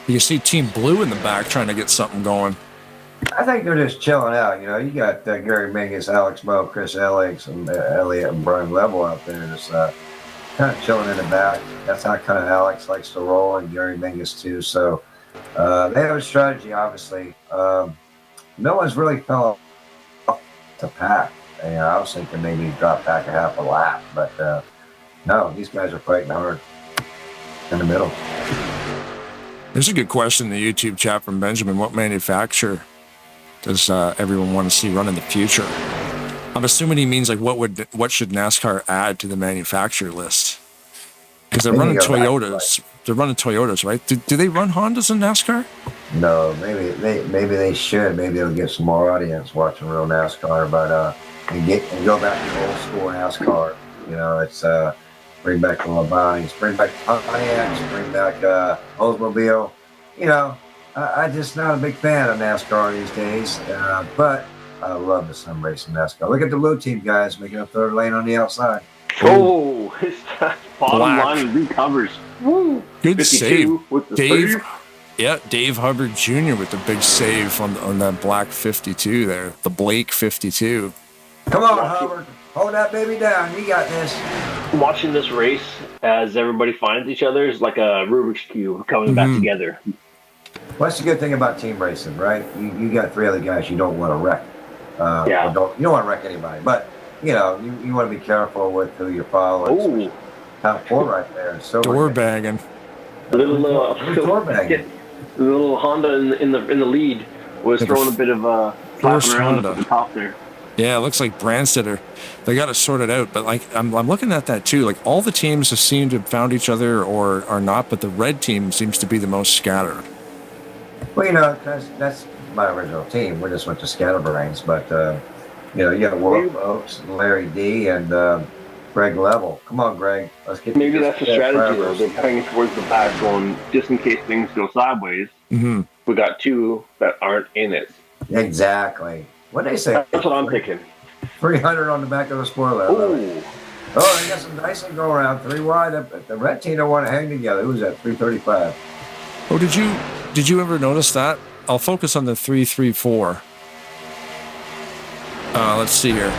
You see Team Blue in the back trying to get something going. I think they're just chilling out. You know, you got Gary Mingus, Alex Moe, Chris Elliott, and Brian Level out there just kind of chilling in the back. That's how kind of Alex likes to roll, and Gary Mingus too. So they have a strategy, obviously. No one's really fell off the pack. You know, I was thinking maybe drop back a half a lap, but no, these guys are fighting hard in the middle. There's a good question in the YouTube chat from Benjamin. What manufacturer does everyone want to see run in the future? I'm assuming he means like what should NASCAR add to the manufacturer list? Because they're running Toyotas. They're running Toyotas, right? Do they run Hondas in NASCAR? No, maybe they should. Maybe they'll get some more audience watching real NASCAR, but and go back to old school NASCAR. You know, it's bring back the Labontes, bring back Pontiacs, bring back Oldsmobile. You know, I'm just not a big fan of NASCAR these days, but I love the sim racing NASCAR. Look at the blue team guys making a third lane on the outside. Oh, his bottom line recovers. Woo! Good save, with the Dave. save. Yeah, Dave Hubbard Jr. with the big save on that black 52 there, the Blake 52. Come on, Hubbard, hold that baby down. You got this. Watching this race as everybody finds each other is like a Rubik's Cube coming back together. Well, that's the good thing about team racing, right? You got three other guys you don't want to wreck. You don't want to wreck anybody, but you know you want to be careful with who you're following. Ooh, top four right there. So door bagging. Little Honda in the lead was throwing a bit of flapping around at the top there. Yeah, it looks like Brandstetter. They got to sort it out, but like I'm looking at that too. Like all the teams have seemed to have found each other or are not, but the red team seems to be the most scattered. Well, you know, that's my original team. We just went to Scatterbrains, but you know, you got Wolf Oaks, Larry D, and Greg Level. Come on, Greg. Let's get. Maybe that's the strategy though. They're hanging towards the back, going just in case things go sideways. Mm-hmm. We got two that aren't in it. Exactly. What they say? That's what I'm thinking. 300 on the back of the spoiler. Ooh. Oh, they got some nice and go around. 3 wide. The red team don't want to hang together. Who's that? 335. Oh, did you ever notice that? I'll focus on the 334. Let's see here.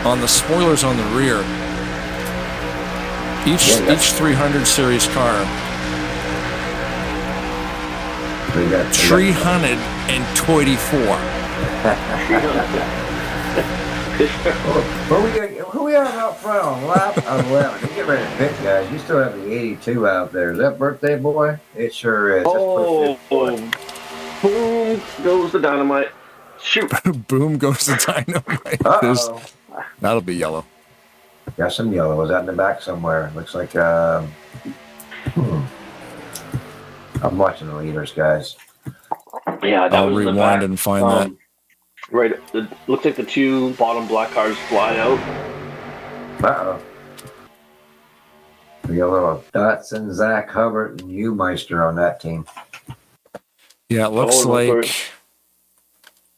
On the spoilers on the rear, each 300 series car, 324. Who we have out front on lap 11? You get ready to pick, guys. You still have the 82 out there. Is that birthday boy? It sure is. Oh, boom goes the dynamite. Shoot. Boom goes the dynamite. That'll be yellow. Got some yellow. Was that in the back somewhere? Looks like I'm watching the leaders, guys. Yeah, that I'll was rewind and find that. Right. It looks like the two bottom black cars fly out. Uh-oh. We got a little Dotson, Zach Hubbard, and you Meister on that team. Yeah, it looks like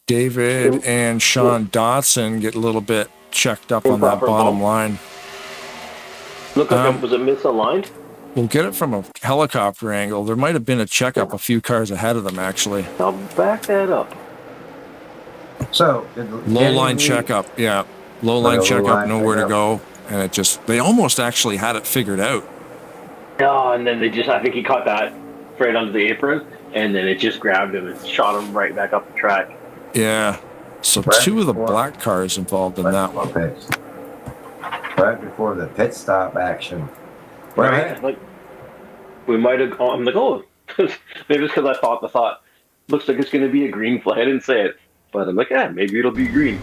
David and Sean Dotson get a little bit checked up on that bottom line. Look like was it misaligned? We'll get it from a helicopter angle. There might have been a checkup a few cars ahead of them, actually. I'll back that up. So, low line checkup, yeah. Low line checkup, nowhere to go. And they almost actually had it figured out. Oh, and then I think he caught that right under the apron, and then it just grabbed him and shot him right back up the track. Yeah. So two of the black cars involved in that one. Right before the pit stop action. Right. Like, we might have gone, I'm like, oh, maybe it's because I thought the thought, looks like it's going to be a green flag. I didn't say it, but I'm like, maybe it'll be green.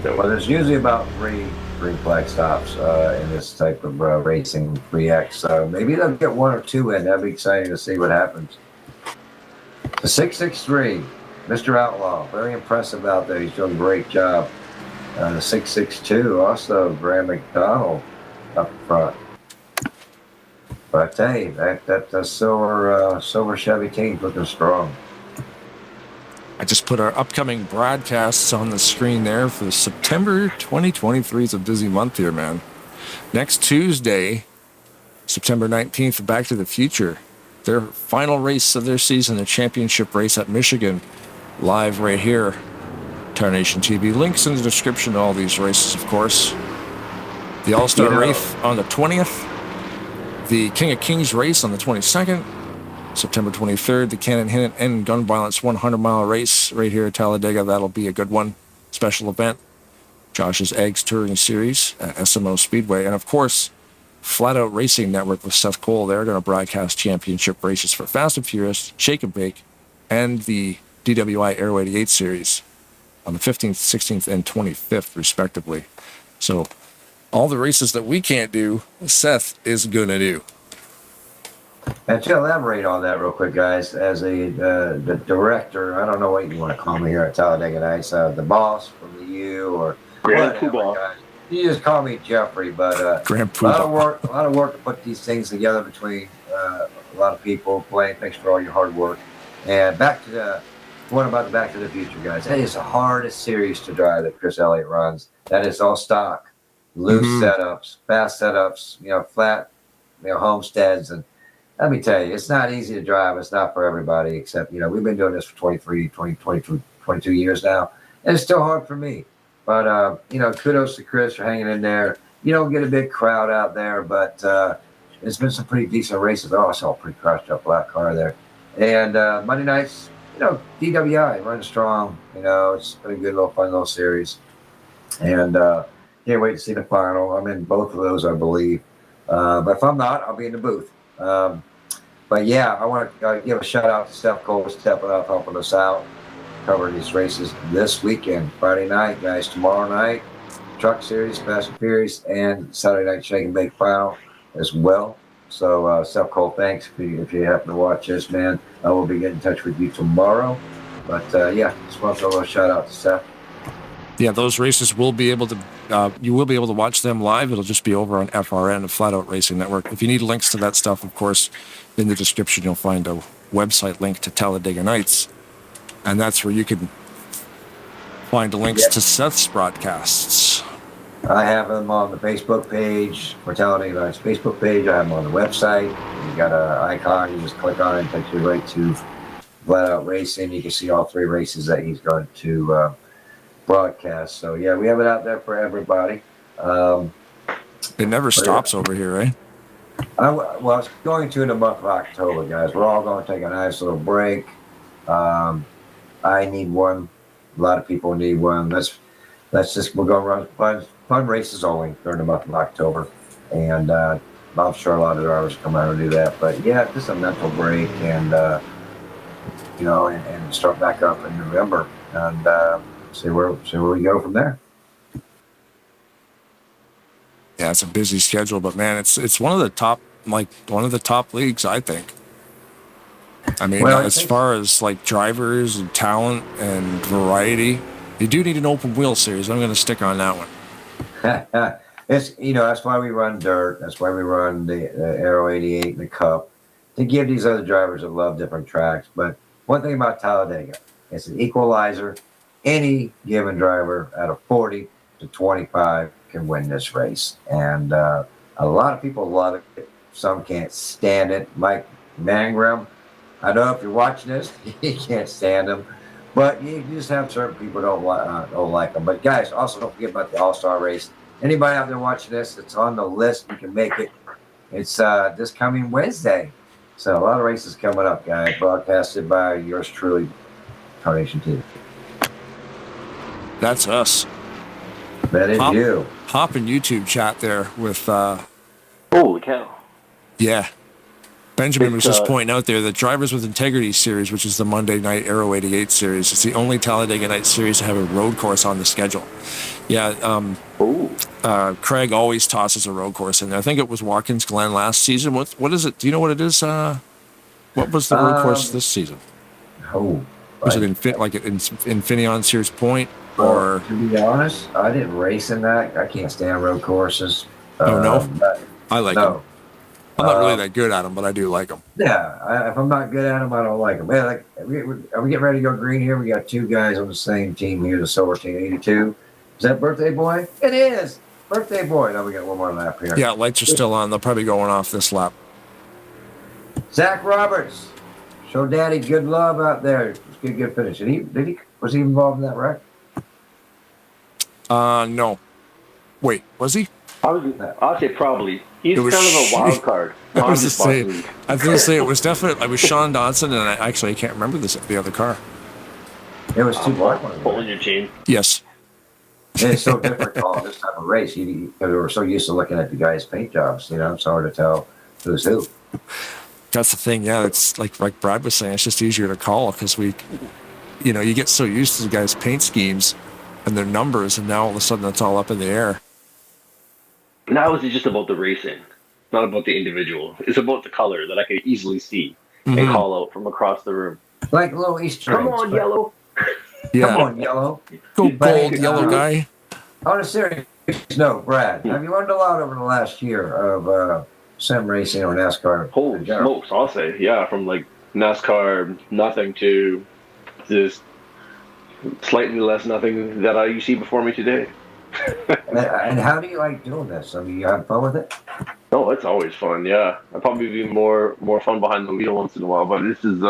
Well, there's usually about three green flag stops in this type of racing 3X. So maybe they'll get 1 or 2 in. That'd be exciting to see what happens. The 663, Mr. Outlaw, very impressive out there. He's doing a great job. The 662, also Graham McDonald up front. But I tell you, that silver Chevy team's looking strong. I just put our upcoming broadcasts on the screen there for September 2023. It's a busy month here, man. Next Tuesday, September 19th, Back to the Future. Their final race of their season, the championship race at Michigan. live right here. Tarnation TV. Links in the description to all these races, of course. The All-Star Wraith on the 20th. The King of Kings race on the 22nd. September 23rd, the Cannon Hidden and Gun Violence 100-mile race right here at Talladega. That'll be a good one. Special event. Josh's Eggs Touring Series at SMO Speedway. And, of course, Flat Out Racing Network with Seth Cole. They're going to broadcast championship races for Fast and Furious, Shake and Bake, and the DWI Aero 88 Series on the 15th, 16th, and 25th, respectively. So all the races that we can't do, Seth is going to do. And to elaborate on that real quick, guys, as the director, I don't know what you want to call me here at Talladega Nights, the boss from the U or Grand whatever, Poobah. guys. You just call me Jeffrey, but Grand a lot of work to put these things together between a lot of people. Blaine, thanks for all your hard work. And back to the one about the Back to the Future, guys. That is the hardest series to drive that Chris Elliott runs. That is all stock, loose setups, fast setups, flat, homesteads. And let me tell you, it's not easy to drive. It's not for everybody, except, we've been doing this for 22 years now. And it's still hard for me. But, kudos to Chris for hanging in there. You don't get a big crowd out there, but it's been some pretty decent races. Oh, I saw a pretty crashed up black car there. And Monday nights, DWI running strong. It's been a good fun little series. And can't wait to see the final. I'm in both of those, I believe. But if I'm not, I'll be in the booth. But yeah, I want to give a shout out to Steph Cole stepping up, helping us out, covering these races this weekend. Friday night, guys. Tomorrow night, Truck Series, Fast and Furious, and Saturday night Shake and Bake final as well. So, Steph Cole, thanks if you happen to watch this, man. I will be getting in touch with you tomorrow. But yeah, just want to throw a shout out to Steph. Yeah, those races will be able to. You will be able to watch them live. It'll just be over on FRN, the Flat Out Racing Network. If you need links to that stuff, of course, in the description you'll find a website link to Talladega Nights, and that's where you can find the links to Seth's broadcasts. I have them on the Facebook page for Talladega Nights Facebook page. I have them on the website. You got an icon. You just click on it and takes you right to Flat Out Racing. You can see all three races that he's going to broadcast. So yeah, we have it out there for everybody. It never stops over here, right? Well, it's going to in the month of October, guys. We're all going to take a nice little break. I need one. A lot of people need one. We're going to run fun races only during the month of October. And I'm sure a lot of drivers come out and do that. But yeah, just a mental break and, and start back up in November and see where we go from there. Yeah, it's a busy schedule, but man, it's one of the top leagues, I think. I mean, as far as drivers and talent and variety, you do need an open wheel series. I'm going to stick on that one. It's that's why we run dirt. That's why we run the Aero 88 and the Cup to give these other drivers that love different tracks. But one thing about Talladega, it's an equalizer. Any given driver out of 40 to 25 can win this race. And a lot of people love it. Some can't stand it. Mike Mangrum, I know if you're watching this, you can't stand him. But you just have certain people don't like them. But guys, also don't forget about the All-Star race. Anybody out there watching this, it's on the list. You can make it. It's this coming Wednesday. So a lot of races coming up, guys. Broadcasted by yours truly, Tarnation TV. That's us. That is you. Hop in YouTube chat there with. Holy cow! Yeah, Benjamin was just pointing out there that Drivers with Integrity series, which is the Monday night Aero 88 series, it's the only Talladega Night series to have a road course on the schedule. Yeah. Craig always tosses a road course in there. I think it was Watkins Glen last season. What is it? Do you know what it is? What was the road course this season? Was it Infineon Sears Point? Or to be honest, I didn't race in that. I can't stand road courses. No? I like them. I'm not really that good at them, but I do like them. Yeah, if I'm not good at them, I don't like them. Man, are we getting ready to go green here? We got two guys on the same team here, the Silver Team 82. Is that Birthday Boy? It is. Birthday Boy. Now we got one more lap here. Yeah, lights are still on. They'll probably going off this lap. Zach Roberts, Show Daddy good love out there. It's good finish. Was he involved in that wreck? No. Wait, was he? I'll say probably. He's kind of a wild card. I was going to say it was definitely. It was Sean Dodson, and I can't remember the other car. It was two black ones. Pulling your chain. Yes. It's so different calling this type of race. We were so used to looking at the guys' paint jobs. It's hard to tell who's who. That's the thing. Yeah, it's like Brad was saying. It's just easier to call because you get so used to the guys' paint schemes and their numbers, and now all of a sudden it's all up in the air. Now it's just about the racing, not about the individual. It's about the color that I could easily see and call out from across the room. Like little Easter eggs. Come on, yellow. Yeah. Come on, yellow. Go gold, yellow guy. On a serious note, Brad, have you learned a lot over the last year of sim racing or NASCAR? Holy smokes, I'll say. Yeah, from like NASCAR nothing to just slightly less nothing that you see before me today. And how do you like doing this? I mean, you have fun with it? Oh, it's always fun. Yeah, I'd probably be more fun behind the wheel once in a while, but this is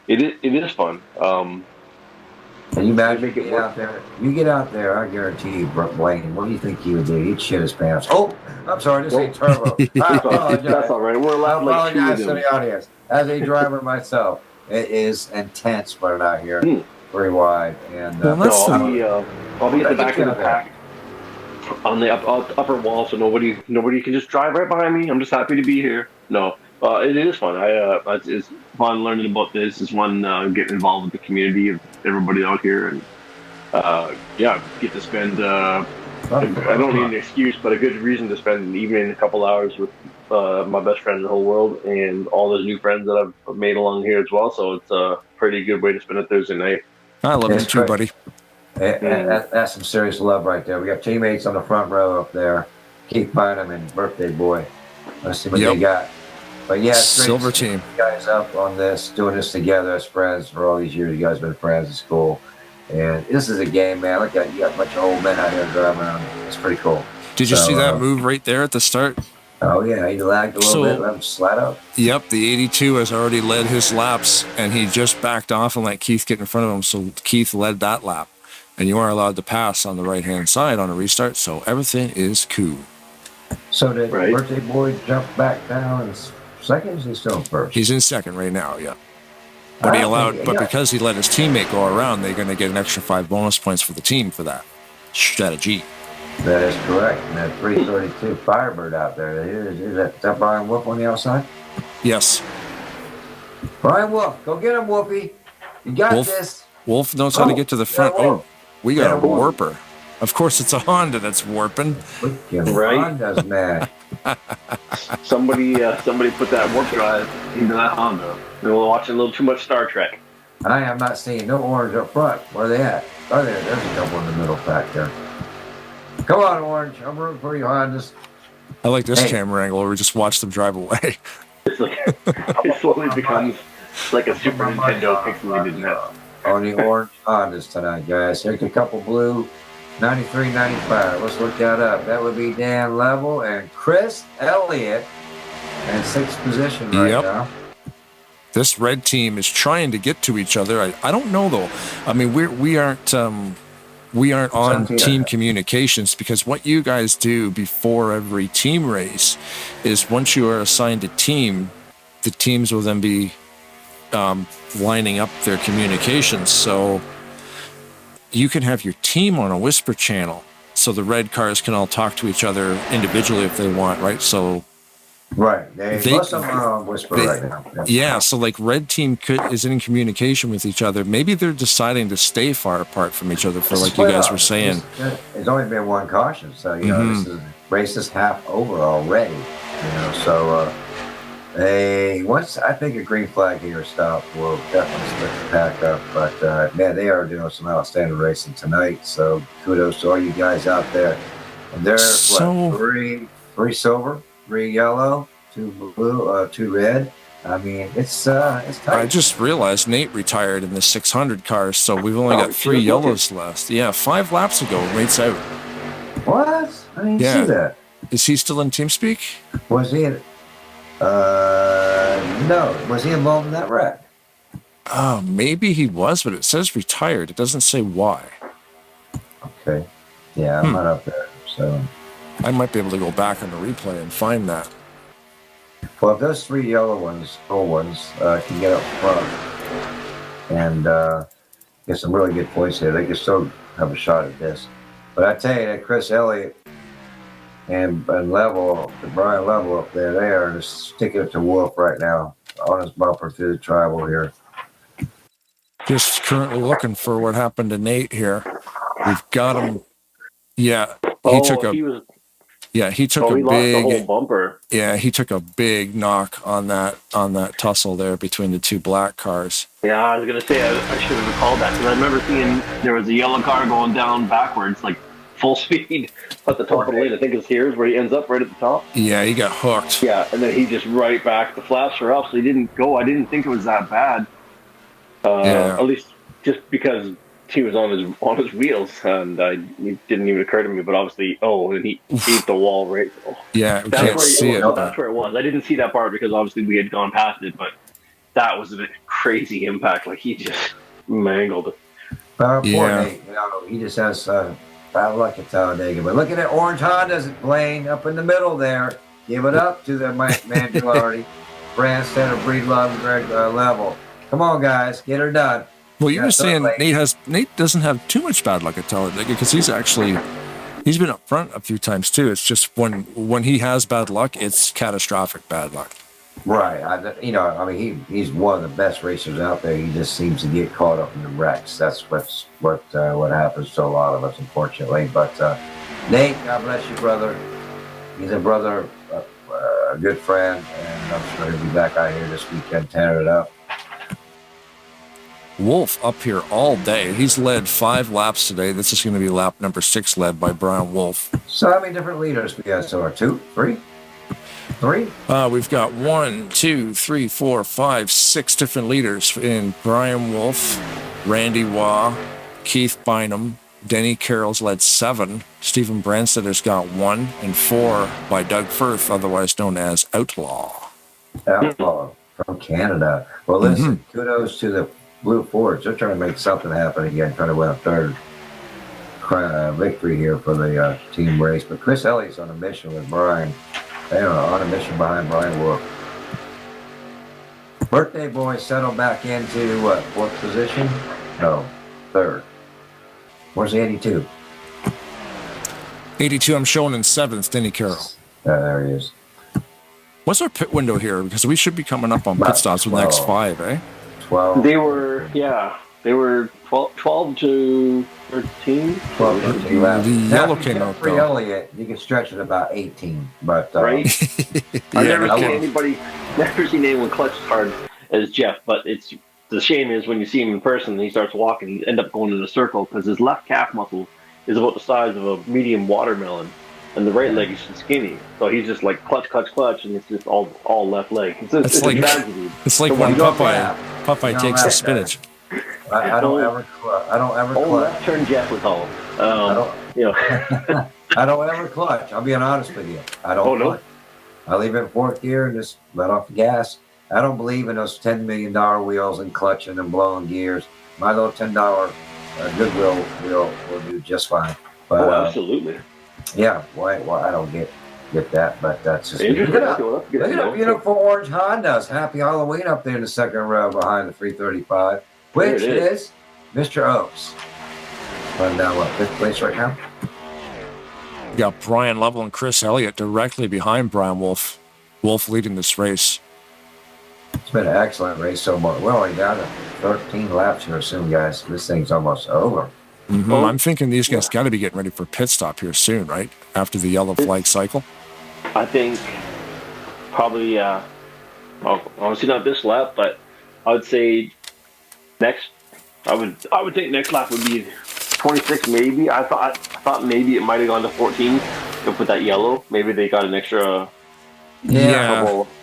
it is fun. And you imagine you get out there. You get out there, I guarantee you, Blaine. What do you think he would do? He'd shit his pants. Oh, I'm sorry, this ain't turbo. That's all right. We're allowed like apologize to the audience. As a driver myself, it is intense running out here, very wide, and I'll be at the back of the pack on the upper wall, so nobody can just drive right behind me. I'm just happy to be here. No, it is fun. It's fun learning about this. It's fun getting involved with the community of everybody out here, and get to spend. I don't need an excuse, but a good reason to spend an evening, a couple hours with my best friend in the whole world, and all those new friends that I've made along here as well. So it's a pretty good way to spend a Thursday night. I love it too, buddy. That's some serious love right there. We got teammates on the front row up there. Keith Bynum and Birthday Boy. Let's see what they got. But yeah, it's great Silver to see team. you guys up on this, doing this together as friends for all these years. You guys have been friends in school. And this is a game, man. Look at you got a bunch of old men out here driving around. It's pretty cool. Did you see that move right there at the start? Oh, yeah. He lagged a little bit. Let him slide up. Yep, the 82 has already led his laps, and he just backed off and let Keith get in front of him. So Keith led that lap. And you are allowed to pass on the right-hand side on a restart, so everything is cool. So did Birthday Boy jump back down in second? Is he still in first? He's in second right now, yeah. But because he let his teammate go around, they're going to get an extra 5 bonus points for the team for that strategy. That is correct. And that 332 Firebird out there. Is that Brian Wolf on the outside? Yes. Brian Wolf, go get him, Wolfie. You got this. Wolf knows how to get to the front. Oh, we got a warper. Of course, it's a Honda that's warping. Right? Honda's mad. Somebody put that warp drive into that Honda. We're watching a little too much Star Trek. I am not seeing no orange up front. Where are they at? Oh, there's a couple in the middle back there. Come on, Orange. I'm rooting for you, Hondas. I like this camera angle where we just watch them drive away. It slowly becomes like a Super Nintendo pixelated mess. On the orange Hondas tonight, guys. Here's a couple blue 93, 95. Let's look that up. That would be Dan Level and Chris Elliott in 6th position right now. This red team is trying to get to each other. I don't know though. I mean, we aren't on team communications, because what you guys do before every team race is once you are assigned a team, the teams will then be lining up their communications. So you can have your team on a whisper channel, so the red cars can all talk to each other individually if they want, right? So most of them are on whisper right now. Yeah, so like red team is in communication with each other. Maybe they're deciding to stay far apart from each other for like you guys were saying. There's only been one caution, so you know this is race is half over already. So once I think a green flag here stop will definitely split the pack up. But man, they are doing some outstanding racing tonight. So kudos to all you guys out there. And there's three silver, 3 yellow, 2 blue, 2 red. I mean, it's tight. I just realized Nate retired in the 600 cars, so we've only got 3 yellows left. Yeah, 5 laps ago, Nate's out. What? I didn't see that. Is he still in TeamSpeak? Was he? No. Was he involved in that wreck? Maybe he was, but it says retired. It doesn't say why. Okay. Yeah, I'm not up there, so I might be able to go back on the replay and find that. Well, if those 3 yellow ones, old ones, can get up front and get some really good points here, they can still have a shot at this. But I tell you that Chris Elliott and Level, the Brian Level up there, they are just sticking it to Wolf right now on his bumper through the tribal here. Just currently looking for what happened to Nate here. We've got him. Yeah, he took a. He lost the whole bumper. Yeah, he took a big knock on that tussle there between the 2 black cars. Yeah, I was gonna say I should have recalled that because I remember seeing there was a yellow car going down backwards, like full speed at the top of the lane. I think it's here's where he ends up right at the top. Yeah, he got hooked. Yeah, and then he just right back. The flaps were up, so he didn't go. I didn't think it was that bad. At least just because he was on his wheels, and it didn't even occur to me. But obviously, and he hit the wall right. Yeah, we can't see it. That's where it was. I didn't see that part because obviously we had gone past it, but that was a crazy impact. Like he just mangled it. Poor Nate. He just has bad luck at Talladega. But look at that orange Honda's Blaine up in the middle there. Give it up to the Mangialardi, Brandstetter, Breedlove, Greg Level. Come on, guys, get her done. Well, you were saying Nate doesn't have too much bad luck at Talladega because he's been up front a few times too. It's just when he has bad luck, it's catastrophic bad luck. Right. He's one of the best racers out there. He just seems to get caught up in the wrecks. That's what happens to a lot of us, unfortunately. But Nate, God bless you, brother. He's a brother, a good friend, and I'm sure he'll be back out here this weekend tearing it up. Wolf up here all day. He's led 5 laps today. This is going to be lap number 6 led by Brian Wolf. So how many different leaders we got? So 2, 3? 3? We've got 1, 2, 3, 4, 5, 6 different leaders in Brian Wolf, Randy Waugh, Keith Bynum, Denny Carroll's led 7. Stephen Branstadter's got 1, and 4 by Doug Firth, otherwise known as Outlaw. Outlaw from Canada. Well, listen, kudos to the Blue Fords. They're trying to make something happen again, trying to win a 3rd victory here for the team race. But Chris Elliott's on a mission with Brian. They are on a mission behind Brian Wolf. Birthday boy settled back into what? 4th position? No, 3rd. Where's the 82? 82, I'm showing in 7th, Denny Carroll. There he is. What's our pit window here? Because we should be coming up on pit stops with the next 5, eh? 12. They were 12 to 13. 12, 13 laps. The yellow came out, for Elliott, you can stretch it about 18. But right? I've never seen anyone clutch as hard as Jeff, but the shame is when you see him in person and he starts walking, he end up going in a circle because his left calf muscle is about the size of a medium watermelon, and the right leg is skinny. So he's just like clutch, and it's just all left leg. It's like tragedy. It's like when Popeye takes the spinach. I don't ever clutch. Left turn Jeff was all. I don't ever clutch. I'll be honest with you. I don't clutch. I leave it in 4th gear and just let off the gas. I don't believe in those $10 million wheels and clutching and blowing gears. My little $10 Goodwill wheel will do just fine. But, absolutely. Yeah, why I don't get that, but that's just look at up, beautiful orange Hondas. Happy Halloween up there in the 2nd row behind the 335, which is Mr. Oaks. Running down 5th place right now. You got Brian Level and Chris Elliott directly behind Brian Wolf. Wolf leading this race. It's been an excellent race so far. We're only down to 13 laps here soon, guys. This thing's almost over. I'm thinking these guys got to be getting ready for pit stop here soon, right? After the yellow flag cycle. I think probably, obviously not this lap, but I would say I would think next lap would be 26 maybe. I thought maybe it might have gone to 14 with that yellow. Maybe they got an extra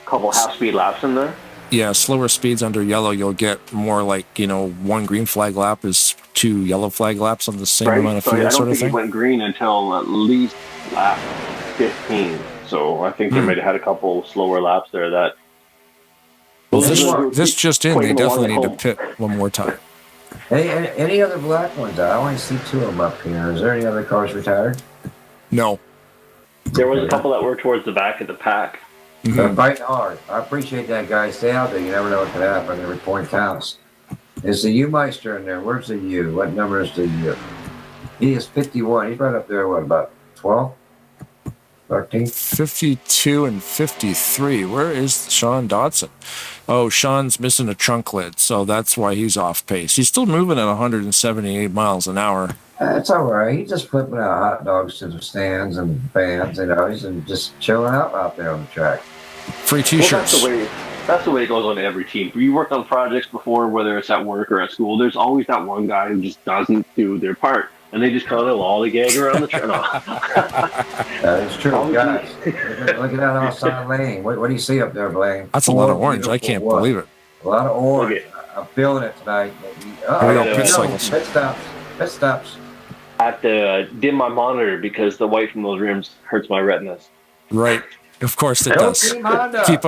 couple half-speed laps in there. Yeah, slower speeds under yellow, you'll get more like, 1 green flag lap is 2 yellow flag laps on the same amount of fuel, I don't sort of think thing. it went green until at least lap 15. So I think they might have had a couple slower laps there that Well, this just in, they definitely need to pit one more time. Any other black ones? I only see 2 of them up here. Is there any other cars retired? No. There was a couple that were towards the back of the pack. They're biting hard. I appreciate that, guys. Stay out there. You never know what could happen. Every point counts. Is the U-Meister in there? Where's the U? What number is the U? He is 51. He's right up there, what, about 12? 13? 52 and 53. Where is Sean Dodson? Oh, Sean's missing a trunk lid, so that's why he's off pace. He's still moving at 178 miles an hour. That's all right. He's just flipping out hot dogs to the stands and fans. You know, he's just chilling out there on the track. Free T-shirts. Well, that's the way it goes on every team. You work on projects before, whether it's at work or at school, there's always that one guy who just doesn't do their part. And they just kind of lollygag around the track. That is true, guys. Look at that outside lane. What do you see up there, Blaine? That's a lot of orange. I can't believe it. A lot of orange. I'm feeling it tonight. Pit stops. I have to dim my monitor because the white from those rims hurts my retinas. Right. Of course it does. Keep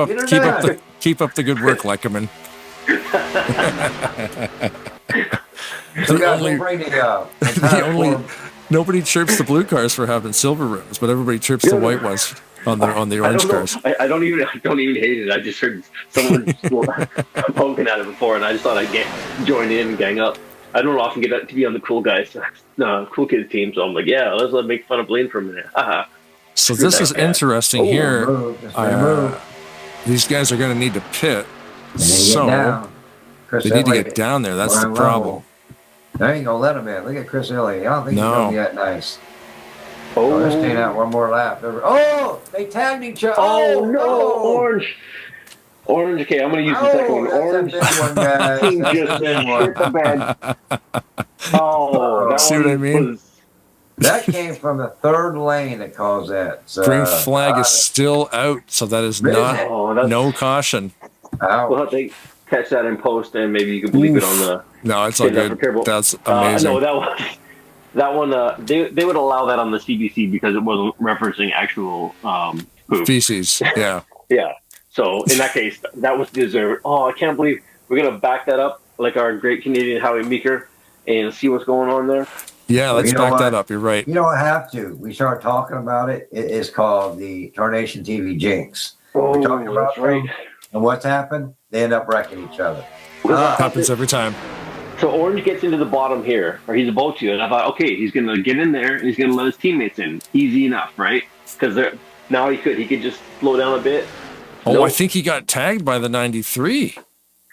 up the good work, Leckerman. Nobody chirps the blue cars for having silver rims, but everybody chirps the white ones on the orange cars. I don't even hate it. I just heard someone poking at it before, and I just thought I'd join in and gang up. I don't often get to be on the cool kids team, so I'm like, yeah, let's make fun of Blaine for a minute. So this is interesting here. These guys are going to need to pit, so they need to get down there. That's the problem. They ain't gonna let him in. Look at Chris Elliott. I don't think he's gonna be that nice. Oh, they're staying out one more lap. Oh, they tagged each other. Oh no, orange. Okay, I'm gonna use the second one. Orange. That's a big one, guys. That's a big one. Oh, that see what I mean? That came from the third lane that caused that. Green flag is still out, so that is not no caution. We'll have to catch that in post, and maybe you can believe it on the. No, it's all good. That's amazing. No, that one. They would allow that on the CBC because it wasn't referencing actual poop. Feces. Yeah. Yeah. So in that case, that was deserved. Oh, I can't believe we're gonna back that up like our great Canadian Howie Meeker and see what's going on there. Yeah, let's back that up. You're right. You don't have to. We start talking about it. It is called the Tarnation TV Jinx. Oh, we're talking about that's right. And what's happened? They end up wrecking each other. Happens every time. So Orange gets into the bottom here, or he's about to, and I thought, okay, he's going to get in there and he's going to let his teammates in. Easy enough, right? Because now he could just slow down a bit. Oh, nope. I think he got tagged by the 93.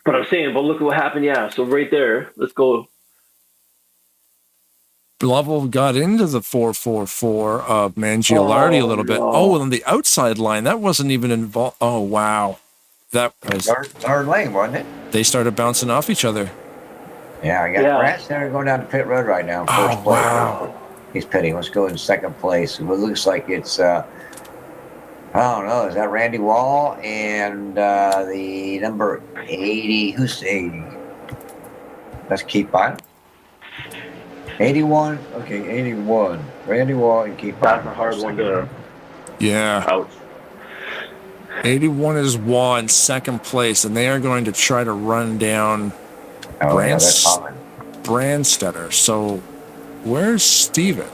But I'm saying, but look at what happened. Yeah, so right there, let's go. Lovell got into the 444 of Mangialardi a little bit. Oh, on the outside line, that wasn't even involved. Oh, wow. That was third lane, wasn't it? They started bouncing off each other. Yeah, I got Brad Center going down to pit road right now. First place. Wow. He's pitting. Let's go in second place. It looks like it's, I don't know, is that Randy Wall and the number 80? Who's 80? Let's keep on. 81? Okay, 81. Randy Wall and keep on. That's a hard one to. Yeah. Ouch. 81 is Wall in second place, and they are going to try to run down Brandstetter. So where's Steven?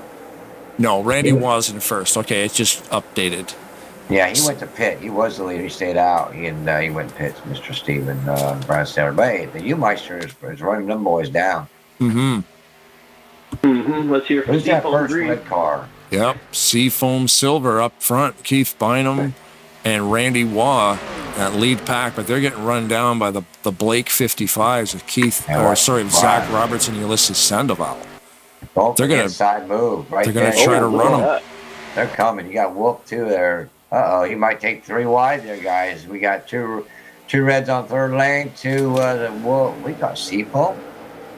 No, Randy was in first. Okay, it's just updated. Yeah, he went to pit. He was the leader. He stayed out, and he went to pit, Mr. Steven Brandstetter. But hey, the U-Meister is running them boys down. Mm-hmm. Let's hear from Who's that first red car? Yep, Seafoam Silver up front. Keith Bynum and Randy Waugh at lead pack, but they're getting run down by the Blake 55s with Zach Roberts and Ulysses Sandoval. They're going to inside move right. They're going to try to run them. They're coming. You got Wolf too there. He might take 3 wide there, guys. We got two reds on third lane. We got Seafoam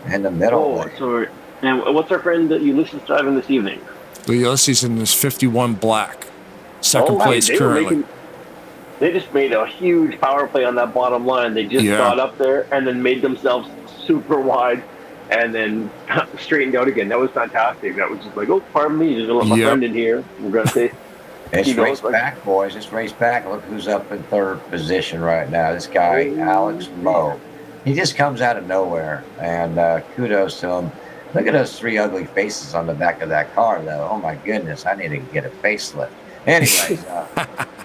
in the middle. Oh, sorry. And what's our friend that Ulysses driving this evening? Ulysses in his 51 black, second place currently. They just made a huge power play on that bottom line. They just got up there and then made themselves super wide and then straightened out again. That was fantastic. That was just like, oh, pardon me, just let my friend in here. We're going to say, It's race back, boys. It's race back. Look who's up in third position right now. This guy, Alex Moe. He just comes out of nowhere, and kudos to him. Look at those three ugly faces on the back of that car, though. Oh, my goodness. I need to get a facelift. Anyways,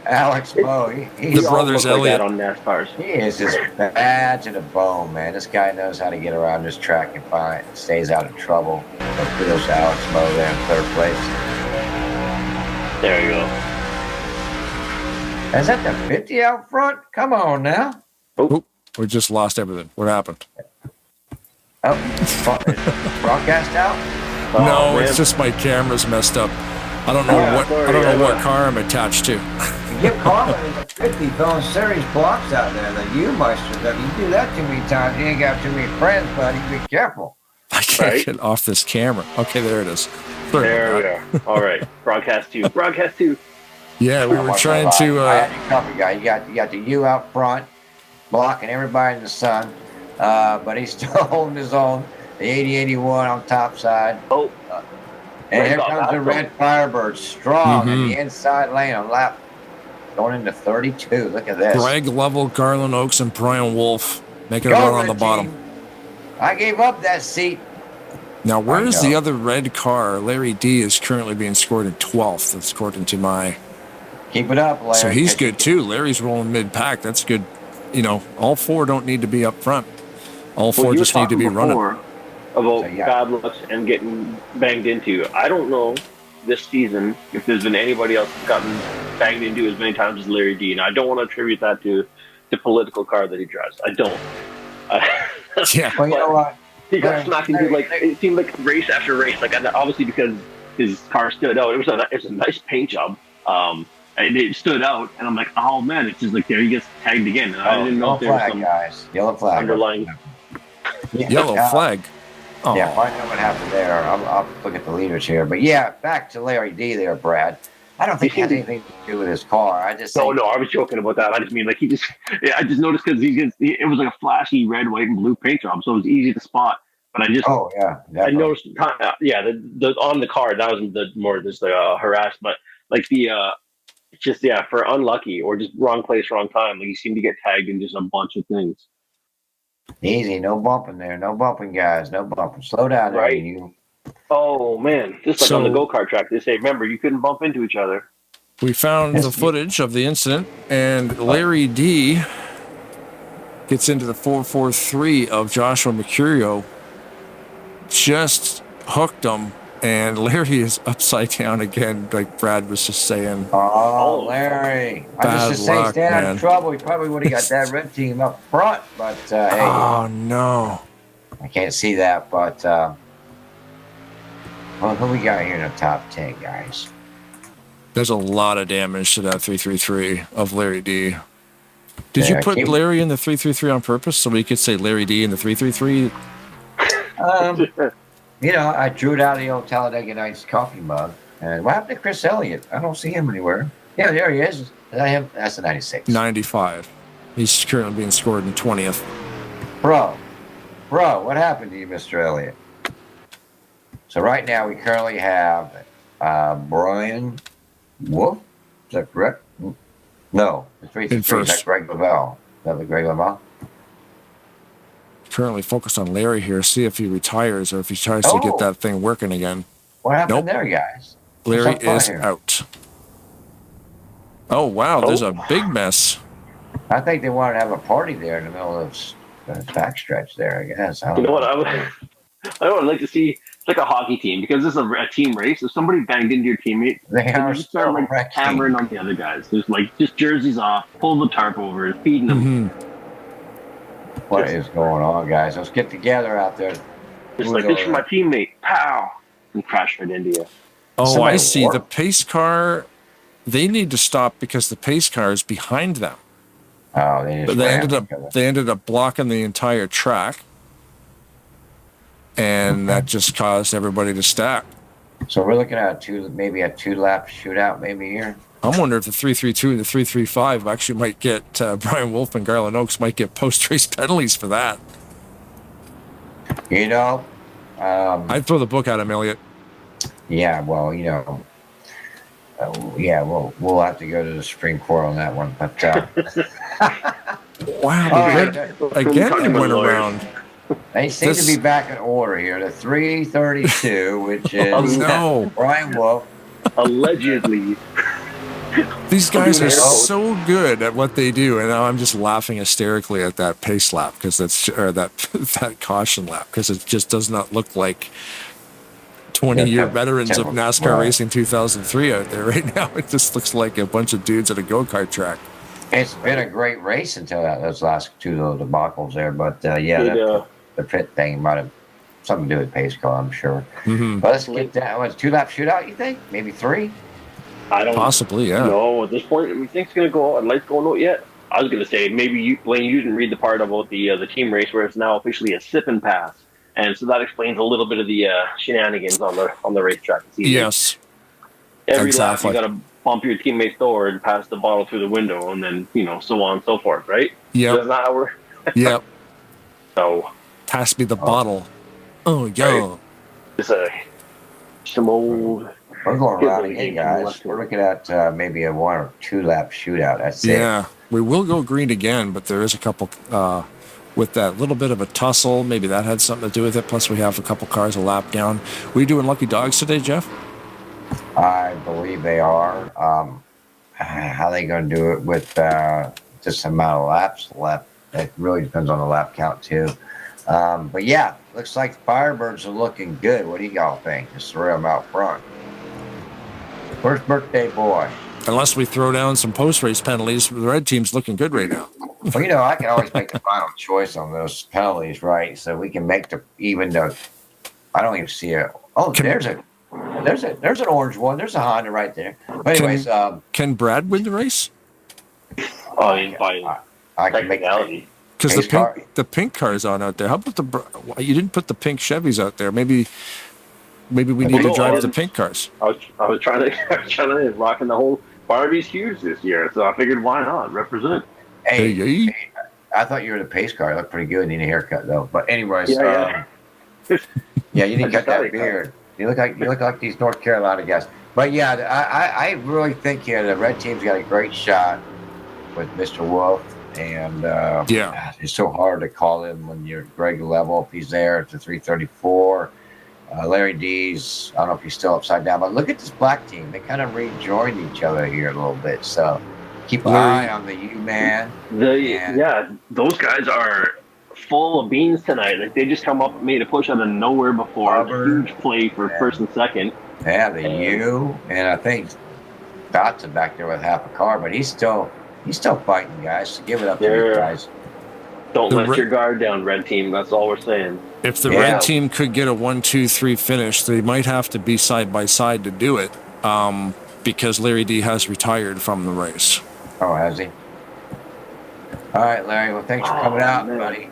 Alex Moe, he's the brothers Elliott on NASCARs. He is just bad to the bone, man. This guy knows how to get around this track and stays out of trouble. So kudos to Alex Moe there in third place. There you go. Is that the 50 out front? Come on now. Oh, we just lost everything. What happened? Oh, broadcast out? No, it's just my camera's messed up. I don't know what car I'm attached to. Give Karl in the 50 throwing serious blocks out there. The U-Meister stuff. You do that too many times, you ain't got too many friends, buddy. Be careful. I can't get off this camera. Okay, there it is. There we are. All right, broadcast 2. Broadcast 2. Yeah, we were trying to. I had you covered, guy. You got the U out front, blocking everybody in the sun, but he's still holding his own. The 8081 on top side. Oh. And here comes the red Firebird, strong in the inside lane on lap going into 32. Look at this. Greg Lovell, Garland Oaks, and Brian Wolf making it run on the bottom. I gave up that seat. Now, where is the other red car? Larry D is currently being scored in 12th. That's according to my. Keep it up, Larry. So he's good too. Larry's rolling mid-pack. That's good. You know, all four don't need to be up front. All four just need to be running. About bad luck and getting banged into. I don't know this season if there's been anybody else that's gotten banged into as many times as Larry D. And I don't want to attribute that to the political car that he drives. I don't. Yeah. Well, you know what? He got smacked into, like, it seemed like race after race. Like, obviously because his car stood out. It was a nice paint job. And it stood out, and I'm like, oh man, it's just like there he gets tagged again. And I didn't know if there was some yellow flag underlying yellow flag. Oh. Yeah, find out what happened there. I'll look at the leaders here. But yeah, back to Larry D there, Brad. I don't think it has anything to do with his car. I just no, I was joking about that. I just mean like I just noticed because it was like a flashy red, white, and blue paint job, so it was easy to spot. But I just definitely. I noticed the on the car that was the harassed, but like the just for unlucky or just wrong place, wrong time. Like you seem to get tagged in just a bunch of things. Easy, no bumping there, no bumping, guys, no bumping. Slow down, there, right? You. Oh man, just like on the go-kart track, they say, remember you couldn't bump into each other. We found the footage of the incident, and Larry D gets into the 443 of Joshua Mercurio, just hooked him, and Larry is upside down again, like Brad was just saying. Oh, Larry. I was just saying, stay out of trouble. He probably would have got that red team up front, but hey. Oh, no. I can't see that, but well, who we got here in the top 10, guys? There's a lot of damage to that 333 of Larry D. Did you put Larry in the 333 on purpose so we could say Larry D in the 333? You know, I drew it out of the old Talladega Nights coffee mug. And what happened to Chris Elliott? I don't see him anywhere. Yeah, there he is. Is that him? That's the 96. 95. He's currently being scored in 20th. Bro, what happened to you, Mr. Elliott? So right now we currently have Brian Wolf. Is that correct? No, the 333. Is that Greg Lavelle? Is that the Greg Lavelle? Currently focused on Larry here. See if he retires or if he tries to get that thing working again. What happened there, guys? Larry is out. Oh, wow. There's a big mess. I think they wanted to have a party there in the middle of the backstretch there, I guess. You know what? I would like to see, it's like a hockey team, because this is a team race. If somebody banged into your teammate, they just start like hammering on the other guys. Just jerseys off, pull the tarp over, feeding them. What is going on, guys? Let's get together out there. Just like, this is my teammate. Pow! And crash right into you. Oh, I see. The pace car, they need to stop because the pace car is behind them. Oh, they ended up blocking the entire track, and that just caused everybody to stack. So we're looking at maybe a two-lap shootout maybe here. I'm wondering if the 332 and the 335 actually might get Brian Wolf and Garland Oaks might get post-race penalties for that. You know, I'd throw the book at him, Elliot. Yeah, well, you know, Yeah, we'll have to go to the Supreme Court on that one. But wow, again they went around. They seem to be back in order here. The 332, which is Brian Wolf. Allegedly. These guys are so good at what they do, and now I'm just laughing hysterically at that pace lap because that caution lap because it just does not look like 20-year veterans of NASCAR Racing 2003 out there right now. It just looks like a bunch of dudes at a go-kart track. It's been a great race until those last two little debacles there, but the pit thing might have something to do with pace car, I'm sure. Mm-hmm. But let's get that. Was 2-lap shootout? You think? Maybe 3? I don't possibly, yeah. No, at this point, we think it's going to go out. Light's going out yet. I was going to say maybe Blaine, you didn't read the part about the team race where it's now officially a sip and pass, and so that explains a little bit of the shenanigans on the racetrack. Yes, every lap you got to bump your teammate's door and pass the bottle through the window, and then so on and so forth, right? Yeah, that's not how we're. Yep. So pass me the bottle. Oh, yo. Right. It's some old. We're going around again, guys. We're looking at maybe a 1 or 2-lap shootout. That's it. Yeah, we will go green again, but there is a couple with that little bit of a tussle. Maybe that had something to do with it. Plus, we have a couple cars a lap down. We doing lucky dogs today, Jeff? I believe they are. How they going to do it with just the amount of laps? It really depends on the lap count too. But yeah, looks like Firebirds are looking good. What do y'all think? Just throw them out front. First birthday boy. Unless we throw down some post-race penalties, the red team's looking good right now. Well, I can always make the final choice on those penalties, right? So we can make I don't even see it. Oh, there's an orange one. There's a Honda right there. But anyways, can Brad win the race? Oh, I can make it. Because the pink car's on out there. How about you didn't put the pink Chevys out there? Maybe we need to drive the pink cars. I was trying to rocking the whole Barbie's huge this year, so I figured why not represent. Hey, I thought you were the pace car. You look pretty good. You need a haircut though. But anyways, yeah, you need to cut that beard. You look like these North Carolina guys. But yeah, I really think the red team's got a great shot with Mr. Wolf, and it's so hard to call him when you're Greg level. If he's there at the 334. Larry D's, I don't know if he's still upside down, but look at this black team. They kind of rejoined each other here a little bit. So keep an eye on the U-Man. Those guys are full of beans tonight. Like they just come up and made a push out of nowhere before. Huge play for first and second. Yeah, the U, and I think Dot's back there with half a car, but he's still fighting, guys. So give it up to these guys. Don't let your guard down, red team. That's all we're saying. If the red team could get a 1-2-3 finish, they might have to be side by side to do it, because Larry D has retired from the race. Oh, has he? All right, Larry. Well, thanks for coming out, buddy.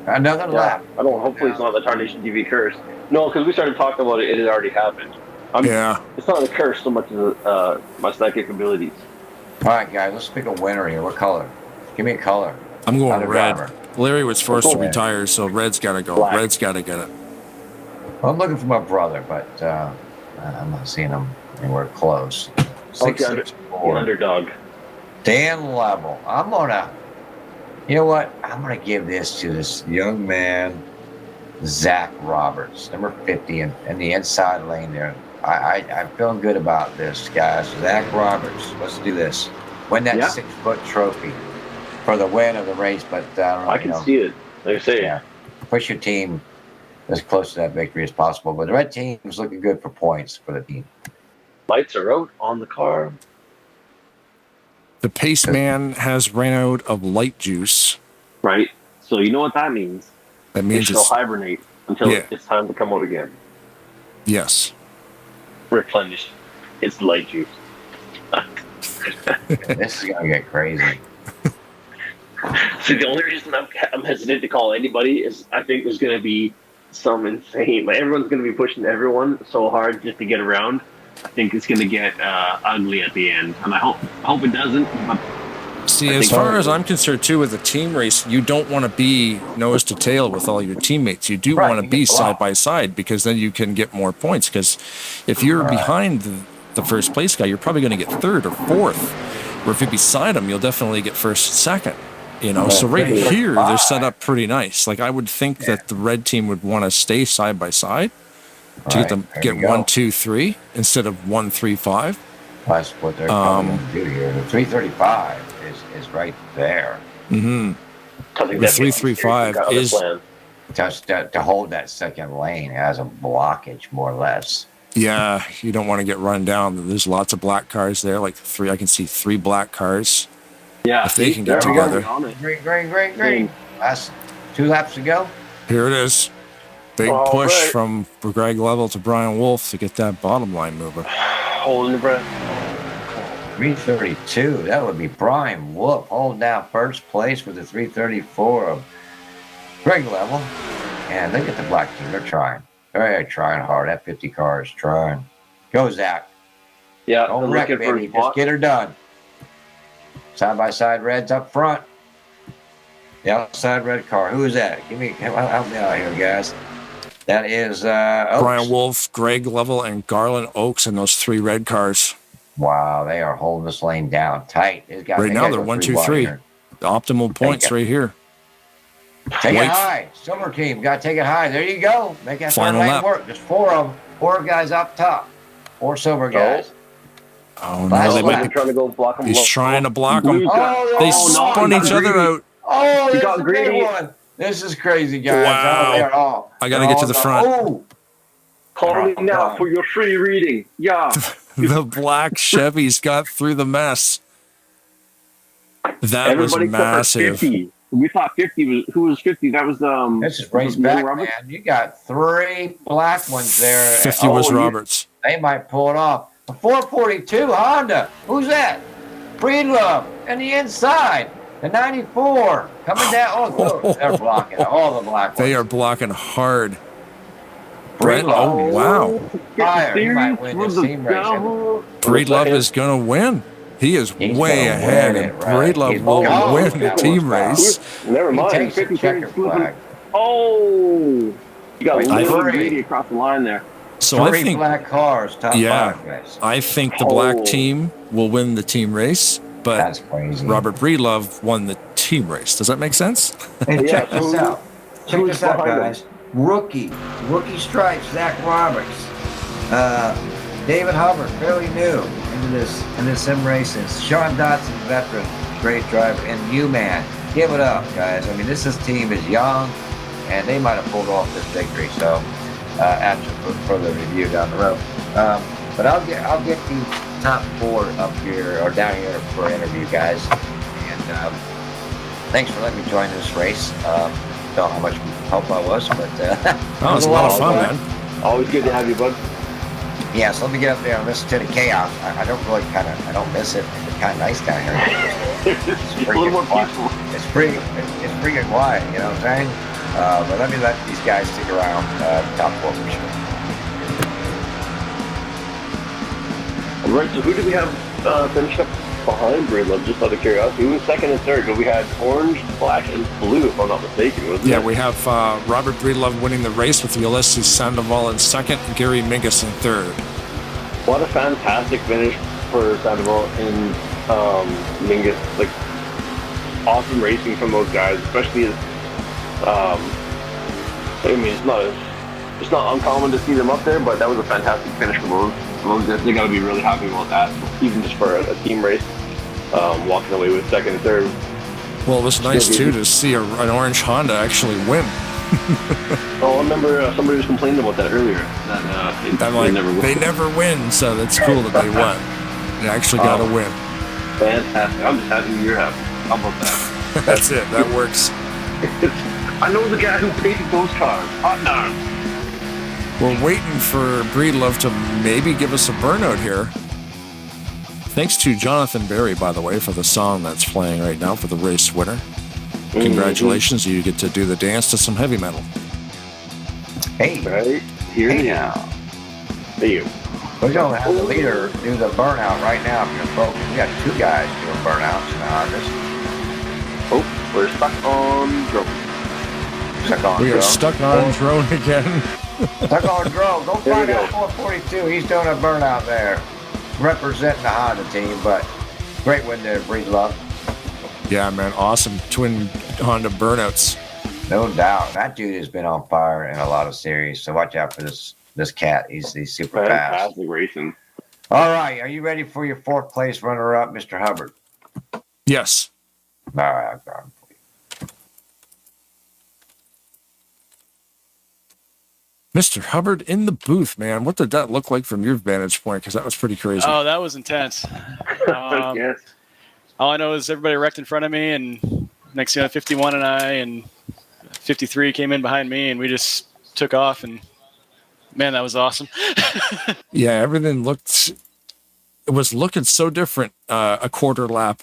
Another lap. Hopefully, it's not the Tarnation TV curse. No, because we started talking about it. It had already happened. It's not a curse so much as my psychic abilities. All right, guys. Let's pick a winner here. What color? Give me a color. I'm going red. Larry was forced to retire, so red's got to go. Black. Red's got to get it. Well, I'm looking for my brother, but I'm not seeing him anywhere close. 664. The underdog. Dan Level. You know what? I'm gonna give this to this young man, Zach Roberts, number 50, in the inside lane there. I'm feeling good about this, guys. Zach Roberts. Let's do this. Win that 6-foot trophy for the win of the race, but I can see it. Like I say, push your team as close to that victory as possible. But the red team is looking good for points for the team. Lights are out on the car. The pace man has ran out of light juice. Right. So you know what that means. That means they'll hibernate until it's time to come out again. Yes. Replenish its light juice. This is gonna get crazy. So the only reason I'm hesitant to call anybody is I think there's going to be some insane. Like everyone's going to be pushing everyone so hard just to get around. I think it's going to get ugly at the end, and I hope it doesn't. But see, as far as I'm concerned, too, with a team race, you don't want to be nose to tail with all your teammates. You do want to be side by side because then you can get more points. Because if you're behind the first place guy, you're probably going to get third or fourth. Or if you're beside him, you'll definitely get first, second. You know, so right here, they're set up pretty nice. Like, I would think that the red team would want to stay side by side to get them get 1, 2, 3 instead of 1, 3, 5. That's what they're going to do here. The 335 is right there. Mm-hmm. The 335 is just to hold that second lane as a blockage, more or less. Yeah, you don't want to get run down. There's lots of black cars there, like I can see 3 black cars. Yeah, if they can get together. Green. Last 2 laps to go. Here it is. Big push from Greg Level to Brian Wolf to get that bottom line moving. Holding your breath. 332. That would be Brian Wolf holding down first place with the 334 of Greg Level. And look at the black team. They're trying. They're trying hard. That 50 car is trying. Go, Zach. Yeah. Don't wreck, baby. Just get her done. Side-by-side reds up front. The outside red car. Who is that? Help me out here, guys. That is Oaks. Brian Wolf, Greg Level, and Garland Oaks in those 3 red cars. Wow, they are holding this lane down tight. Right now, they're 1, 2, 3. The optimal points right here. Take it high. Silver team, got to take it high. There you go. Make that final lane work. There's 4 of them. 4 guys up top. 4 silver guys. Oh, no. They're trying to go block them. He's trying to block them. They spun each other out. Oh, this is a big one. This is crazy, guys. Wow. I got to get to the front. Call me now for your free reading. Yeah. The black Chevys got through the mess. That was massive. 50. We thought 50 was who was 50. That was This is race back, man. You got 3 black ones there. 50 was Roberts. They might pull it off. A 442 Honda. Who's that? Breedlove. And the inside. The 94 coming down. Oh, they're blocking all the black ones. They are blocking hard. Brett, oh wow! Fire. He might win this team race. Breedlove is going to win. He is way ahead, and Breedlove will win the team race. Never mind. 50 flag. Oh, you got one lady across the line there. So I think black cars, top 5 guys. I think the black team will win the team race, but that's crazy. Robert Breedlove won the team race. Does that make sense? And check this out. Check this out, guys. Rookie stripes, Zach Roberts, David Hubbard, fairly new into this sim races. Sean Dotson, veteran, great driver, and U-Man. Give it up, guys. I mean, this team is young, and they might have pulled off this victory. So, after further review down the road, but I'll get the top 4 up here or down here for an interview, guys. And thanks for letting me join this race. Don't know how much help I was, but that was a lot of fun, man. Always good to have you, bud. Yeah, so let me get up there and listen to the chaos. I don't really I don't miss it. It's kind of nice down here. It's a little more peaceful. It's freaking quiet, you know what I'm saying? But let these guys stick around. Top 4 for sure. All right, so who do we have finished up behind Breedlove, just out of curiosity? Who was second and third? But we had orange, black, and blue, if I'm not mistaken. Yeah, we have Robert Breedlove winning the race with Ulysses Sandoval in second, and Gary Mingus in third. What a fantastic finish for Sandoval and Mingus. Like, awesome racing from those guys, especially as, I mean, it's not uncommon to see them up there, but that was a fantastic finish for those guys. They got to be really happy about that, even just for a team race. Walking away with second and third. Well, it was nice too to see an orange Honda actually win. Oh, I remember somebody was complaining about that earlier. They never win, so that's cool that they won. They actually got to win. Fantastic! I'm just happy you're happy. How about that? That's it. That works. I know the guy who painted those cars. Hot darn. We're waiting for Breedlove to maybe give us a burnout here. Thanks to Jonathan Berry, by the way, for the song that's playing right now for the race winner. Congratulations, you get to do the dance to some heavy metal. Hey, right here now. There you. We're going to have the leader do the burnout right now, folks. We got 2 guys doing burnouts now. Oh, we're stuck on drone. We are stuck on drone again. Stuck on drone. Go find out 442. He's doing a burnout there. representing the Honda team, but great win there, Breedlove. Yeah, man, awesome twin Honda burnouts. No doubt. That dude has been on fire in a lot of series, so watch out for this cat. He's super fast. Fantastic racing. All right, are you ready for your fourth place runner-up, Mr. Hubbard? Yes. All right, I've got him. Mr. Hubbard in the booth, man. What did that look like from your vantage point? Because that was pretty crazy. Oh, that was intense. Yes. All I know is everybody wrecked in front of me, and next thing you know, 51 and I and 53 came in behind me, and we just took off, and man, that was awesome. Yeah, everything was looking so different a quarter lap,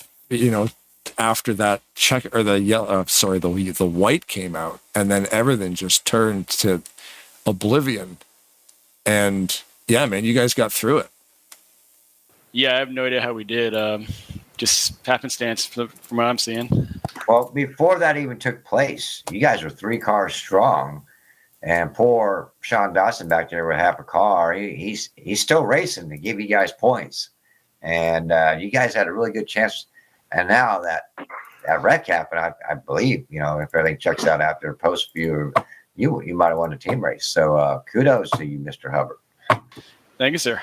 after that check or the yellow, the white came out, and then everything just turned to oblivion. And yeah, man, you guys got through it. Yeah, I have no idea how we did. Just happenstance from what I'm seeing. Well, before that even took place, you guys were 3 cars strong, and poor Sean Dawson back there with half a car. He's still racing to give you guys points, and you guys had a really good chance. And now that wreck happened, I believe if everything checks out after post view, you might have won the team race. So kudos to you, Mr. Hubbard. Thank you, sir.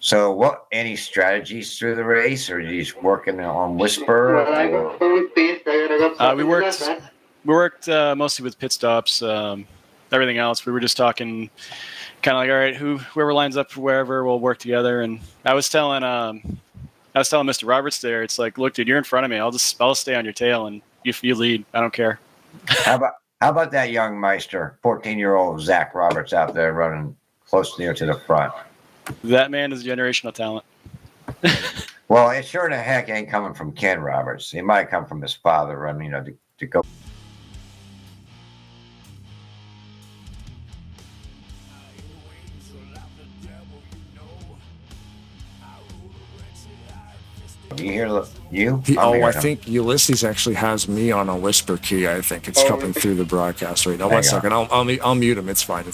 So, any strategies through the race, or are you just working on Whisper? We worked mostly with pit stops. Everything else, we were just talking, kind of like, all right, whoever lines up for wherever, we'll work together. And I was telling Mr. Roberts there, it's like, look, dude, you're in front of me. I'll stay on your tail, and you lead. I don't care. How about that young Meister, 14-year-old Zach Roberts out there running close near to the front? That man is a generational talent. Well, it sure the heck ain't coming from Ken Roberts. It might come from his father running, to go. Do you hear you? I think Ulysses actually has me on a whisper key. I think it's coming through the broadcast right now. One second. I'll mute him. It's fine.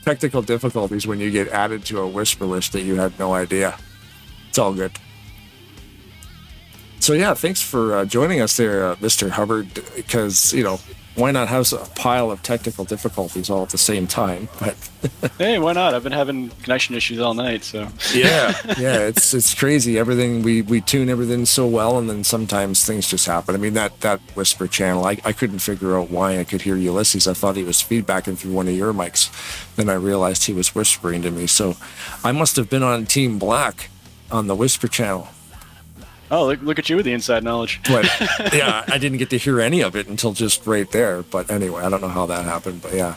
Technical difficulties when you get added to a whisper list that you had no idea. It's all good. So yeah, thanks for joining us there, Mr. Hubbard, because, why not have a pile of technical difficulties all at the same time? But hey, why not? I've been having connection issues all night, so yeah, it's crazy. Everything we tune everything so well, and then sometimes things just happen. I mean, that whisper channel, I couldn't figure out why I could hear Ulysses. I thought he was feedbacking through one of your mics. Then I realized he was whispering to me. So I must have been on Team Black on the whisper channel. Oh, look at you with the inside knowledge. But yeah, I didn't get to hear any of it until just right there. But anyway, I don't know how that happened. But yeah,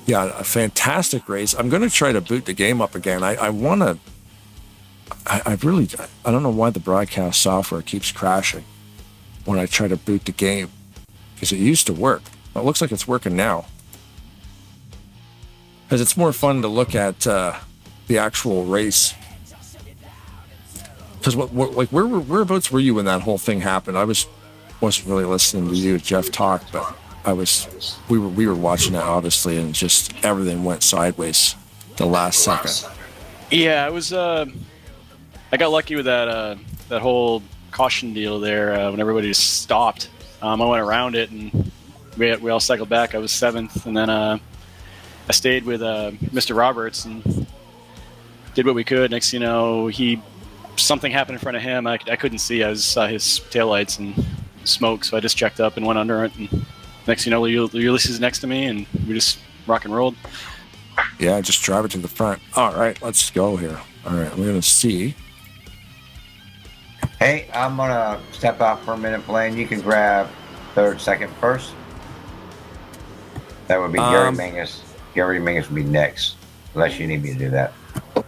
a fantastic race. I'm going to try to boot the game up again. I want to. I don't know why the broadcast software keeps crashing when I try to boot the game, because it used to work. Well, it looks like it's working now, because it's more fun to look at the actual race. Because whereabouts were you when that whole thing happened? I wasn't really listening to you, Jeff, talk, but we were watching it obviously, and just everything went sideways the last second. Yeah, it was. I got lucky with that whole caution deal there when everybody just stopped. I went around it, and we all cycled back. I was 7th, and then I stayed with Mr. Roberts and did what we could. Next, something happened in front of him. I couldn't see. I just saw his taillights and smoke, so I just checked up and went under it. And next, Ulysses next to me, and we just rock and rolled. Yeah, just drive it to the front. All right, let's go here. All right, we're gonna see. Hey, I'm gonna step out for a minute, Blaine. You can grab third, second, first. That would be Gary Mingus. Gary Mingus would be next, unless you need me to do that.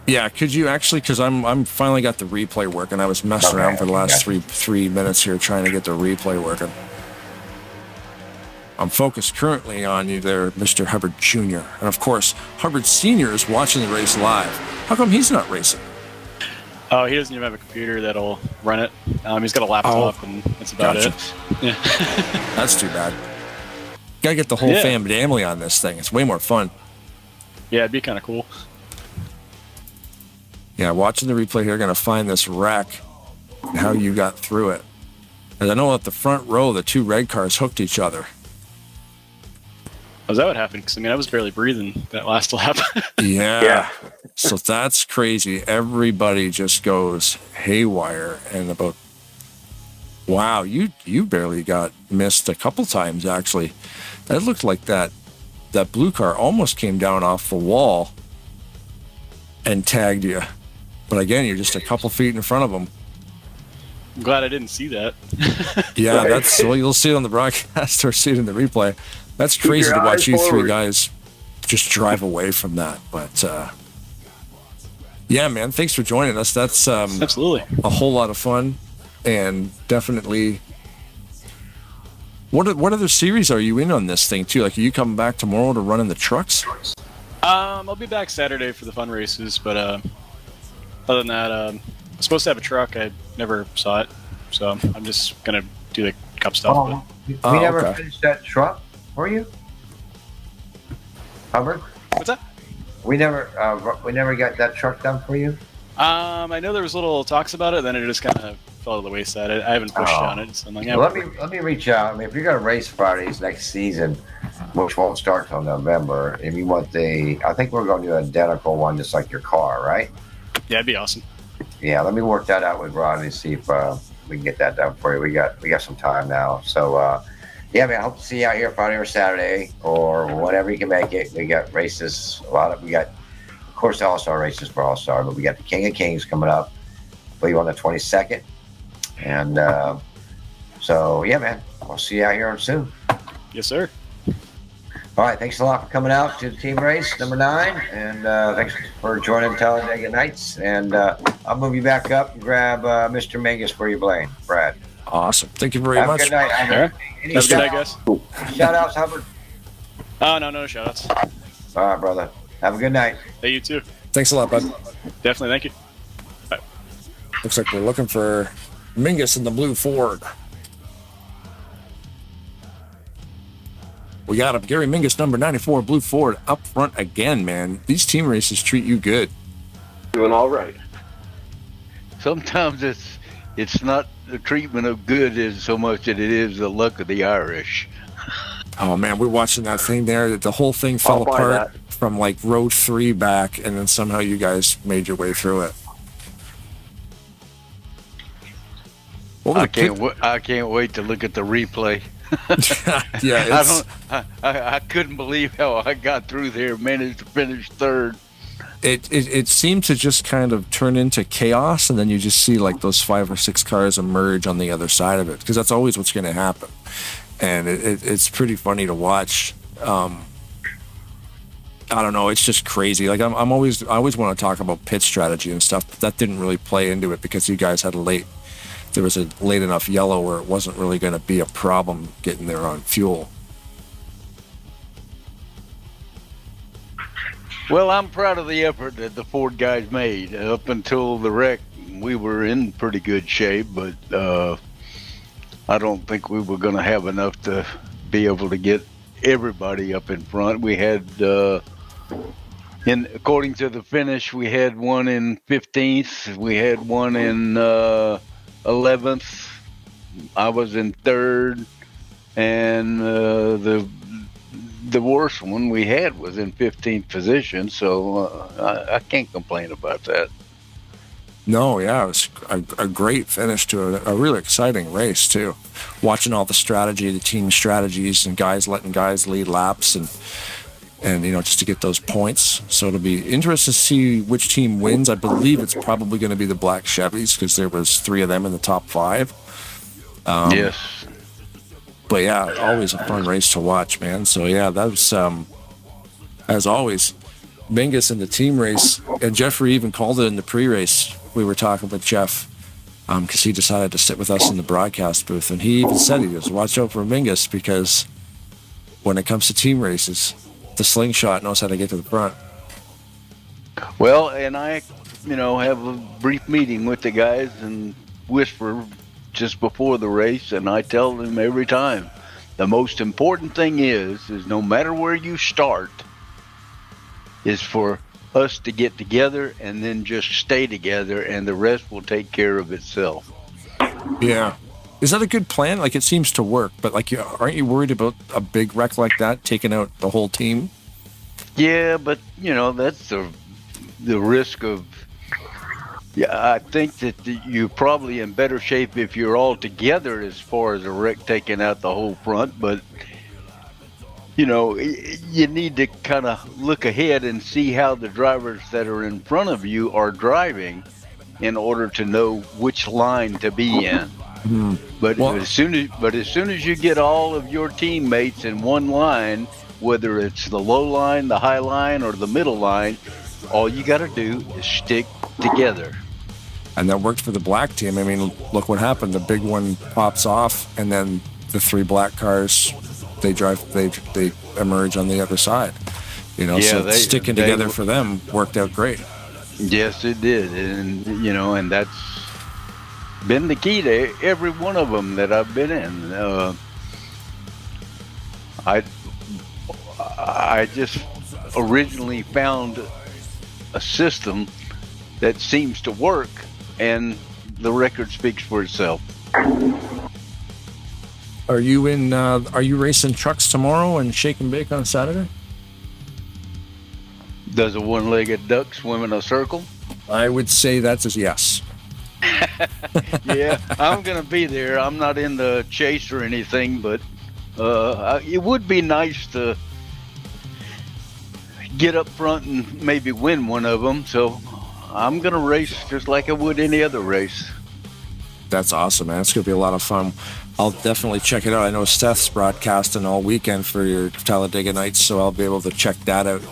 Yeah, could you actually? Because I'm finally got the replay working. I was messing around for the last three minutes here trying to get the replay working. I'm focused currently on you there, Mr. Hubbard Jr. And of course, Hubbard Sr. is watching the race live. How come he's not racing? Oh, he doesn't even have a computer that'll run it. He's got a laptop, and that's about it. Yeah. That's too bad. Gotta get the whole family on this thing. It's way more fun. Yeah, it'd be kind of cool. Yeah, watching the replay here, gonna find this wreck and how you got through it. And I know at the front row, the two red cars hooked each other. Oh, is that what happened? Because I was barely breathing that last lap. Yeah. So that's crazy. Everybody just goes haywire, and about wow, you barely got missed a couple times actually. That looked like that blue car almost came down off the wall and tagged you. But again, you're just a couple feet in front of them. I'm glad I didn't see that. Yeah, that's well, you'll see it on the broadcast or see it in the replay. That's crazy to watch you three guys just drive away from that. But yeah, man, thanks for joining us. That's absolutely a whole lot of fun, and definitely. What other series are you in on this thing too? Like, are you coming back tomorrow to run in the trucks? I'll be back Saturday for the fun races, but other than that, I'm supposed to have a truck. I never saw it, so I'm just gonna do the cup stuff. We never finished that truck, were you, Hubbard? What's that? We never got that truck done for you. I know there was little talks about it, then it just kind of fell to the wayside. I haven't pushed on it, so I'm like, yeah. Well, let me reach out. I mean, if you're gonna race Fridays next season, which won't start till November, if you want I think we're gonna do an identical one, just like your car, right? Yeah, it'd be awesome. Yeah, let me work that out with Rodney and see if we can get that done for you. We got some time now, so yeah, man. I hope to see you out here Friday or Saturday or whenever you can make it. We got races, we got, of course, the All-Star races for All-Star, but we got the King of Kings coming up. I believe on the 22nd, and so yeah, man. I'll see you out here soon. Yes, sir. All right, thanks a lot for coming out to the team race number 9, and thanks for joining Talladega Nights. And I'll move you back up and grab Mr. Mingus for you, Brad. Awesome. Thank you very much. Have a good night. Have a good night, guys. Shout outs, Hubbard. Oh, no shout outs. All right, brother. Have a good night. Hey, you too. Thanks a lot, bud. Definitely, thank you. Bye. Looks like we're looking for Mingus in the blue Ford. We got him. Gary Mingus, number 94, blue Ford, up front again, man. These team races treat you good. Doing all right. Sometimes it's not the treatment of good as so much as it is the luck of the Irish. Oh, man, we're watching that thing there. The whole thing fell apart from like row 3 back, and then somehow you guys made your way through it. I can't wait to look at the replay. Yeah, I couldn't believe how I got through there, managed to finish third. It seemed to just kind of turn into chaos, and then you just see like those 5 or 6 cars emerge on the other side of it, because that's always what's going to happen. And it's pretty funny to watch. I don't know, it's just crazy. Like I always want to talk about pit strategy and stuff, but that didn't really play into it because you guys had there was a late enough yellow where it wasn't really going to be a problem getting there on fuel. Well, I'm proud of the effort that the Ford guys made. Up until the wreck, we were in pretty good shape, but I don't think we were going to have enough to be able to get everybody up in front. We had, according to the finish, we had one in 15th. We had one in 11th. I was in 3rd, and the worst one we had was in 15th position, so I can't complain about that. No, yeah, it was a great finish to a really exciting race too. Watching all the strategy, the team strategies, and guys letting guys lead laps, and just to get those points. So it'll be interesting to see which team wins. I believe it's probably going to be the black Chevys because there was 3 of them in the top 5. Yes. But yeah, always a fun race to watch, man. So yeah, that was as always, Mingus in the team race, and Jeffrey even called it in the pre-race. We were talking with Jeff because he decided to sit with us in the broadcast booth, and he even said, he goes, watch out for Mingus, because when it comes to team races, the slingshot knows how to get to the front. Well, and I, have a brief meeting with the guys and whisper just before the race, and I tell them every time, the most important thing is no matter where you start, is for us to get together and then just stay together, and the rest will take care of itself. Yeah. Is that a good plan? Like, it seems to work, but like, aren't you worried about a big wreck like that taking out the whole team? Yeah, but you know, that's the risk of. Yeah, I think that you're probably in better shape if you're all together as far as a wreck taking out the whole front, but you know, you need to kind of look ahead and see how the drivers that are in front of you are driving in order to know which line to be in. But as soon as you get all of your teammates in one line, whether it's the low line, the high line, or the middle line, all you got to do is stick together. And that worked for the black team. I mean, look what happened. The big one pops off, and then the three black cars, they emerge on the other side. You know, so sticking together for them worked out great. Yes, it did. And, you know, and that's been the key to every one of them that I've been in. I just originally found a system that seems to work, and the record speaks for itself. Are you racing trucks tomorrow and shake and bake on Saturday? Does a one-legged duck swim in a circle? I would say that's a yes. Yeah, I'm going to be there. I'm not in the chase or anything, but it would be nice to get up front and maybe win one of them. So I'm going to race just like I would any other race. That's awesome, man. It's going to be a lot of fun. I'll definitely check it out. I know Seth's broadcasting all weekend for your Talladega Nights, so I'll be able to check that out.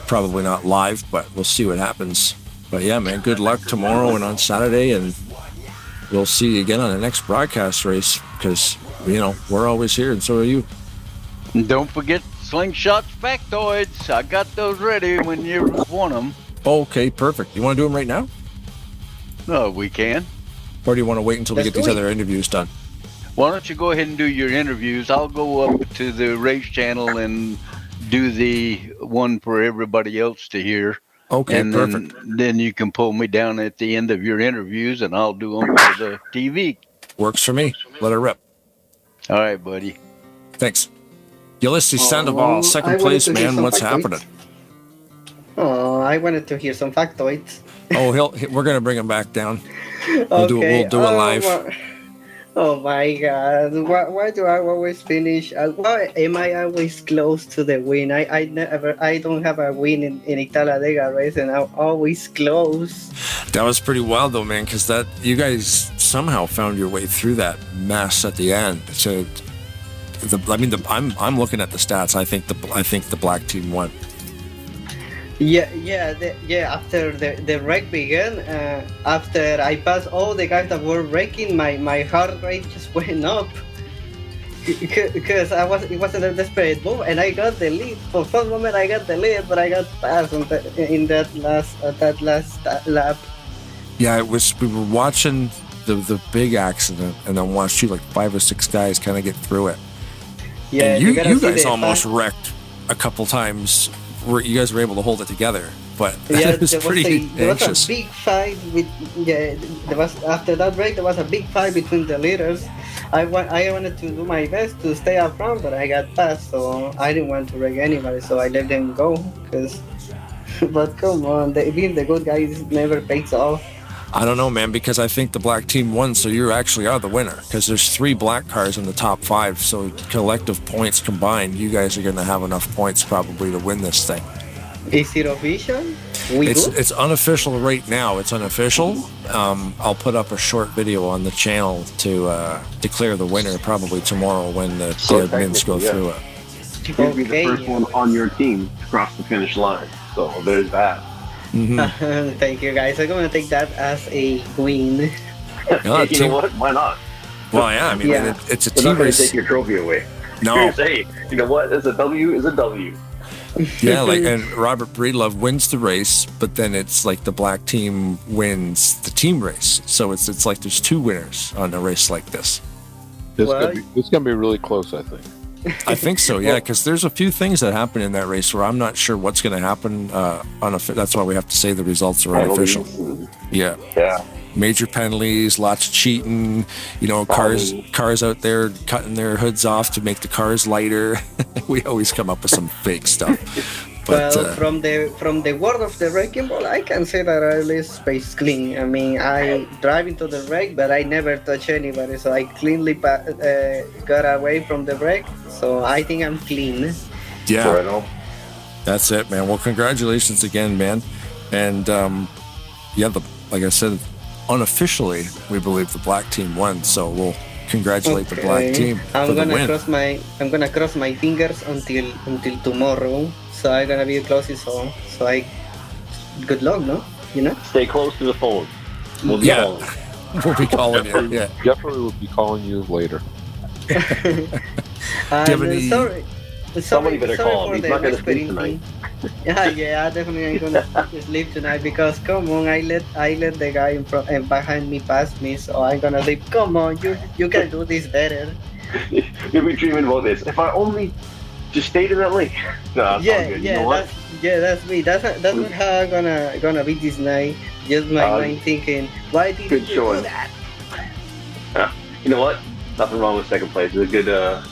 Probably not live, but we'll see what happens. But yeah, man, good luck tomorrow and on Saturday, and we'll see you again on the next broadcast race, because, you know, we're always here, and so are you. And don't forget Slingshots Factoids. I got those ready when you want them. Okay, perfect. You want to do them right now? No, we can. Or do you want to wait until we get these other interviews done? Why don't you go ahead and do your interviews? I'll go up to the race channel and do the one for everybody else to hear. Okay, and perfect. Then you can pull me down at the end of your interviews, and I'll do them for the TV. Works for me. Let her rip. All right, buddy. Thanks. Ulysses Sandoval, second place, man. What's happening? Oh, I wanted to hear some factoids. Oh, we're going to bring him back down. We'll do a live. Oh my God! Why do I always finish? Why am I always close to the win? I don't have a win in Talladega race, and I'm always close. That was pretty wild though, man, because that you guys somehow found your way through that mess at the end. So, I'm looking at the stats. I think the black team won. After the wreck began, after I passed all the guys that were wrecking, my heart rate just went up because it wasn't a desperate move, and I got the lead. For one moment, I got the lead, but I got passed in that last lap. Yeah, it was. We were watching the big accident, and then watched you like 5 or 6 guys kind of get through it. Yeah, and you guys almost wrecked a couple times. Where you guys were able to hold it together, but it was pretty anxious. There was a big fight after that break. There was a big fight between the leaders. I wanted to do my best to stay up front, but I got passed, so I didn't want to wreck anybody, so I let them go. But come on, being the good guys never pays off. I don't know, man, because I think the black team won, so you actually are the winner, because there's 3 black cars in the top 5, so collective points combined, you guys are going to have enough points probably to win this thing. Is it official? It's unofficial right now. It's unofficial. I'll put up a short video on the channel to declare the winner probably tomorrow when the admins go through it. You'll be the first one on your team to cross the finish line, so there's that. Mm-hmm. Thank you, guys. I'm gonna take that as a win. You know what? Why not? Well, yeah. I mean, it's a We're team not gonna race. take your trophy away. No. Hey, you know what? It's a W. Is a W. Yeah, and Robert Breedlove wins the race, but then it's like the black team wins the team race. So it's like there's 2 winners on a race like this. It's gonna be really close, I think. I think so, yeah, because there's a few things that happen in that race where I'm not sure what's going to happen. That's why we have to say the results are unofficial. Yeah. Major penalties, lots of cheating. You know, cars out there cutting their hoods off to make the cars lighter. We always come up with some fake stuff. But, well, from the world of the wrecking ball, I can say that I live space clean. I mean, I drive into the wreck, but I never touch anybody, so I cleanly got away from the wreck. So I think I'm clean. Yeah, that's it, man. Well, congratulations again, man. And like I said, unofficially, we believe the black team won. So we'll congratulate the black team for the win. I'm gonna cross my fingers until tomorrow. So I'm gonna be closest, so good luck, no? You know. Stay close to the phone. We'll be calling. We'll be calling you. Yeah, definitely will be calling you later. Somebody better call him. He's not gonna sleep tonight. Yeah, I definitely ain't gonna sleep tonight because come on, I let the guy in front and behind me pass me, so I'm gonna sleep. Come on, you can do this better. You'll be dreaming about this. If I only just stayed in that lane. No, that's me. That's how I'm gonna be this night. Just my mind thinking, why did you do that? Yeah. You know what? Nothing wrong with second place. It's a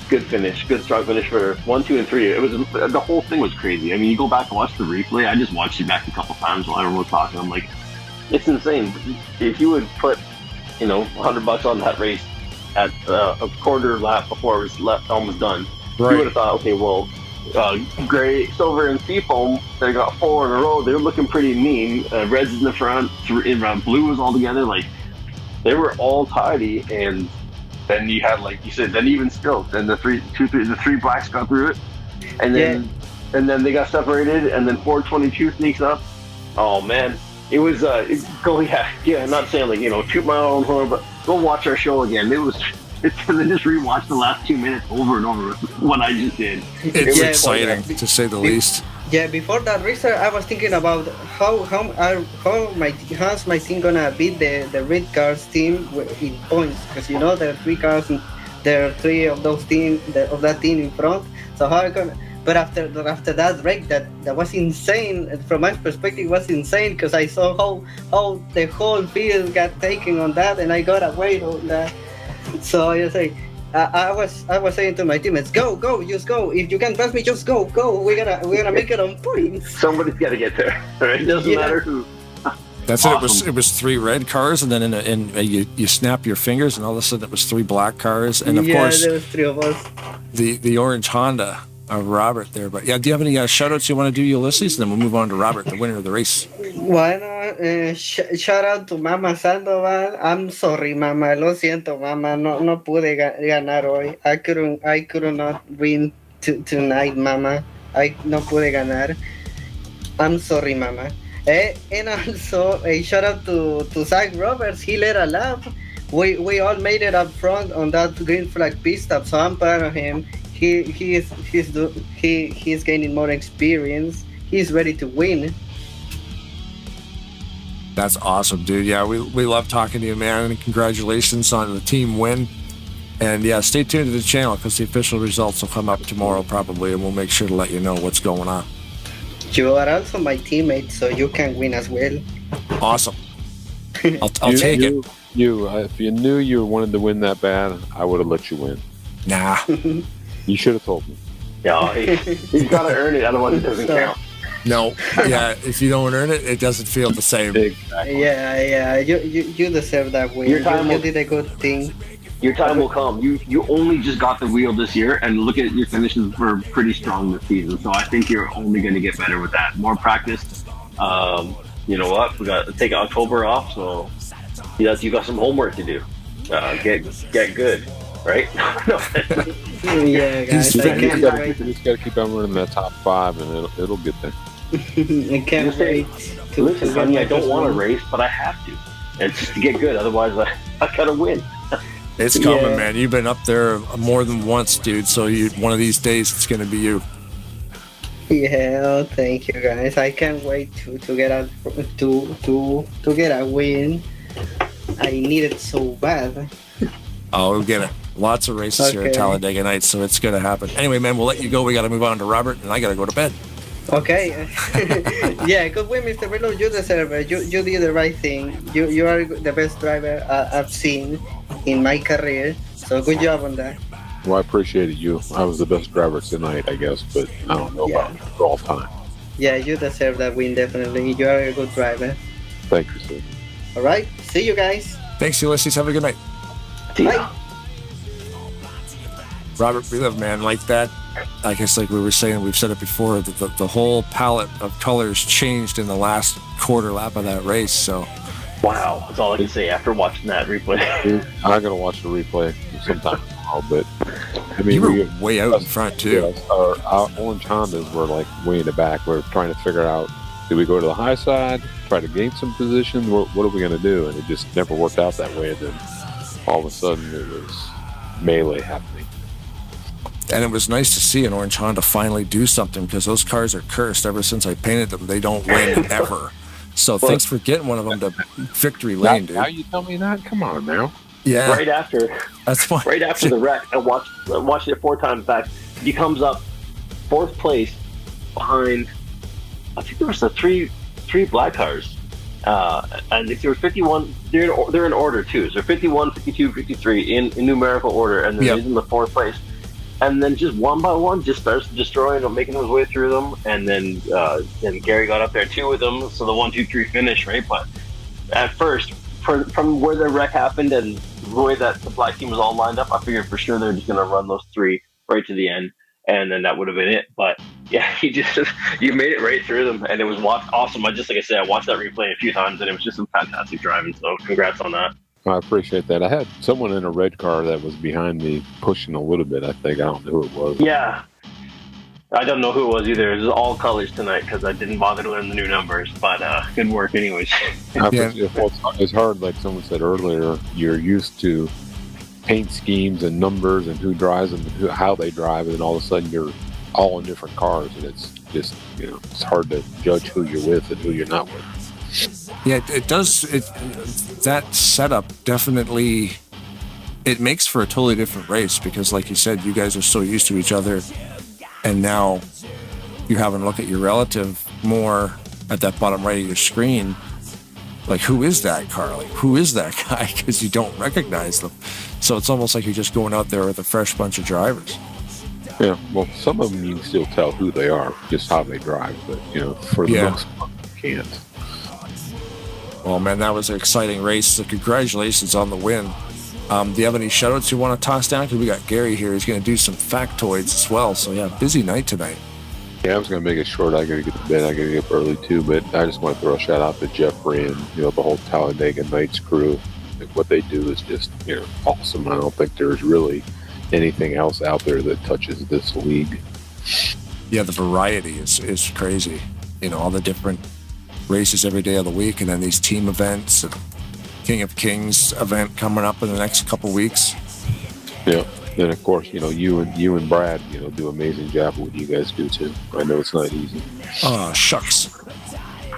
good finish, good strong finish for 1, 2, and 3. It was the whole thing was crazy. I mean, you go back and watch the replay. I just watched it back a couple times while everyone was talking. I'm like, it's insane. If you would put, $100 on that race at a quarter lap before it was almost done. Right. You would have thought, okay, well, gray, silver, and seafoam, they got 4 in a row. They're looking pretty mean. Red's in the front, blue was all together. Like, they were all tidy, and then you had, like you said, then even still, then the three blacks got through it, and then they got separated, and then 422 sneaks up. Oh man, it was not saying like toot my own horn, but go watch our show again. It's gonna just rewatch the last 2 minutes over and over what I just did. It's exciting to say the least. Yeah, before that race, I was thinking about how's my team gonna beat the red cars team in points, because there are 3 cars and there are 3 of those of that team in front. So how I gonna? But after that wreck, that was insane. From my perspective, it was insane because I saw how the whole field got taken on that, and I got away on that. So I say, I was saying to my teammates, go, just go. If you can pass me, just go. We're gonna make it on points. Somebody's got to get there. Right? It doesn't matter who. That's awesome. It was 3 red cars, and then you snap your fingers, and all of a sudden it was 3 black cars, and of course there was 3 of us. The orange Honda of Robert there. But yeah, do you have any shout outs you want to do, Ulysses? And then we'll move on to Robert, the winner of the race. Bueno, shout out to Mama Sandoval. I'm sorry, Mama. Lo siento, Mama. No pude ganar hoy. I could not win tonight, Mama. I no pude ganar. I'm sorry, Mama. And also a shout out to Zach Roberts. He led a lap. We all made it up front on that green flag pit stop. So I'm proud of him. He's gaining more experience. He's ready to win. That's awesome, dude. Yeah, we love talking to you, man. And congratulations on the team win. And yeah, stay tuned to the channel because the official results will come up tomorrow probably, and we'll make sure to let you know what's going on. You are also my teammate, so you can win as well. Awesome. I'll take it. If you knew you wanted to win that bad, I would have let you win. Nah. You should have told me. Yeah, he's got to earn it, otherwise it doesn't count. No, yeah, if you don't earn it, it doesn't feel the same. Exactly. Yeah, you deserve that win. You did a good thing. Your time will come. You only just got the wheel this year, and look at your finishes were pretty strong this season. So I think you're only going to get better with that. More practice. You know what? We got to take October off, so you got some homework to do. Get good, right? Yeah, guys. You just got to keep on running that top 5, and it'll get there. I can't wait. Listen, honey, I don't want to race, but I have to. And just to get good. Otherwise, I gotta win. It's coming, man. You've been up there more than once, dude. So one of these days, it's going to be you. Yeah, thank you, guys. I can't wait to get a win. I need it so bad. Oh, we'll get it. Lots of races here at Talladega Nights, so it's going to happen. Anyway, man, we'll let you go. We got to move on to Robert, and I got to go to bed. Okay. Yeah, good win, Mr. Reload. You deserve it. You did the right thing. You are the best driver I've seen in my career. So good job on that. Well, I appreciated you. I was the best driver tonight, I guess, but I don't know about for all time. Yeah, you deserve that win, definitely. You are a good driver. Thank you, sir. All right. See you guys. Thanks, Ulysses. Have a good night. Bye. Robert Breedlove, man, like that. I guess like we were saying, we've said it before, the whole palette of colors changed in the last quarter lap of that race. So, wow, that's all I can say after watching that replay. I'm gonna watch the replay sometime tomorrow, but I mean, you were way out in front too. Yeah, our orange Hondas were like way in the back. We're trying to figure out: do we go to the high side, try to gain some position? What are we gonna do? And it just never worked out that way. And then all of a sudden, it was melee happening. And it was nice to see an orange Honda finally do something, because those cars are cursed. Ever since I painted them, they don't win ever. So thanks for getting one of them to victory lane, dude. Now you tell me that? Come on now. Yeah. Right after. That's fine. Right after the wreck, I watched it 4 times back. He comes up 4th place behind, I think there was the three black cars. And if there was 51, they're in order too. So 51, 52, 53 in numerical order, and then he's in the 4th place. And then just one by one, just starts destroying them, making his way through them. And then Gary got up there too with them. So the 1, 2, 3 finish, right? But at first, from where the wreck happened and the way that the black team was all lined up, I figured for sure they're just going to run those 3 right to the end. And then that would have been it. But yeah, you made it right through them, and it was awesome. Like I said, I watched that replay a few times, and it was just some fantastic driving. So congrats on that. I appreciate that. I had someone in a red car that was behind me pushing a little bit, I think. I don't know who it was. Yeah. I don't know who it was either. It was all colors tonight because I didn't bother to learn the new numbers. But good work anyways. It's hard, like someone said earlier, you're used to paint schemes and numbers and who drives them and how they drive, and then all of a sudden you're all in different cars, and it's just, it's hard to judge who you're with and who you're not with. Yeah, it does. That setup definitely, it makes for a totally different race, because like you said, you guys are so used to each other, and now you're having to look at your relative more at that bottom right of your screen. Like, who is that car? Like, who is that guy? Because you don't recognize them. So it's almost like you're just going out there with a fresh bunch of drivers. Yeah, well, some of them you can still tell who they are, just how they drive, but, for the most part, you can't. Well, man, that was an exciting race. So congratulations on the win. Do you have any shout-outs you want to toss down? Because we got Gary here. He's going to do some factoids as well. So, yeah, busy night tonight. Yeah, I was going to make it short. I got to get to bed. I got to get up early, too. But I just want to throw a shout-out to Jeffrey and, the whole Talladega Nights crew. Like, what they do is just, awesome. I don't think there's really anything else out there that touches this league. Yeah, the variety is crazy. All the different races every day of the week, and then these team events, and King of Kings event coming up in the next couple weeks. Yeah, and of course, you and Brad, do an amazing job with what you guys do too. I know it's not easy. Oh, shucks.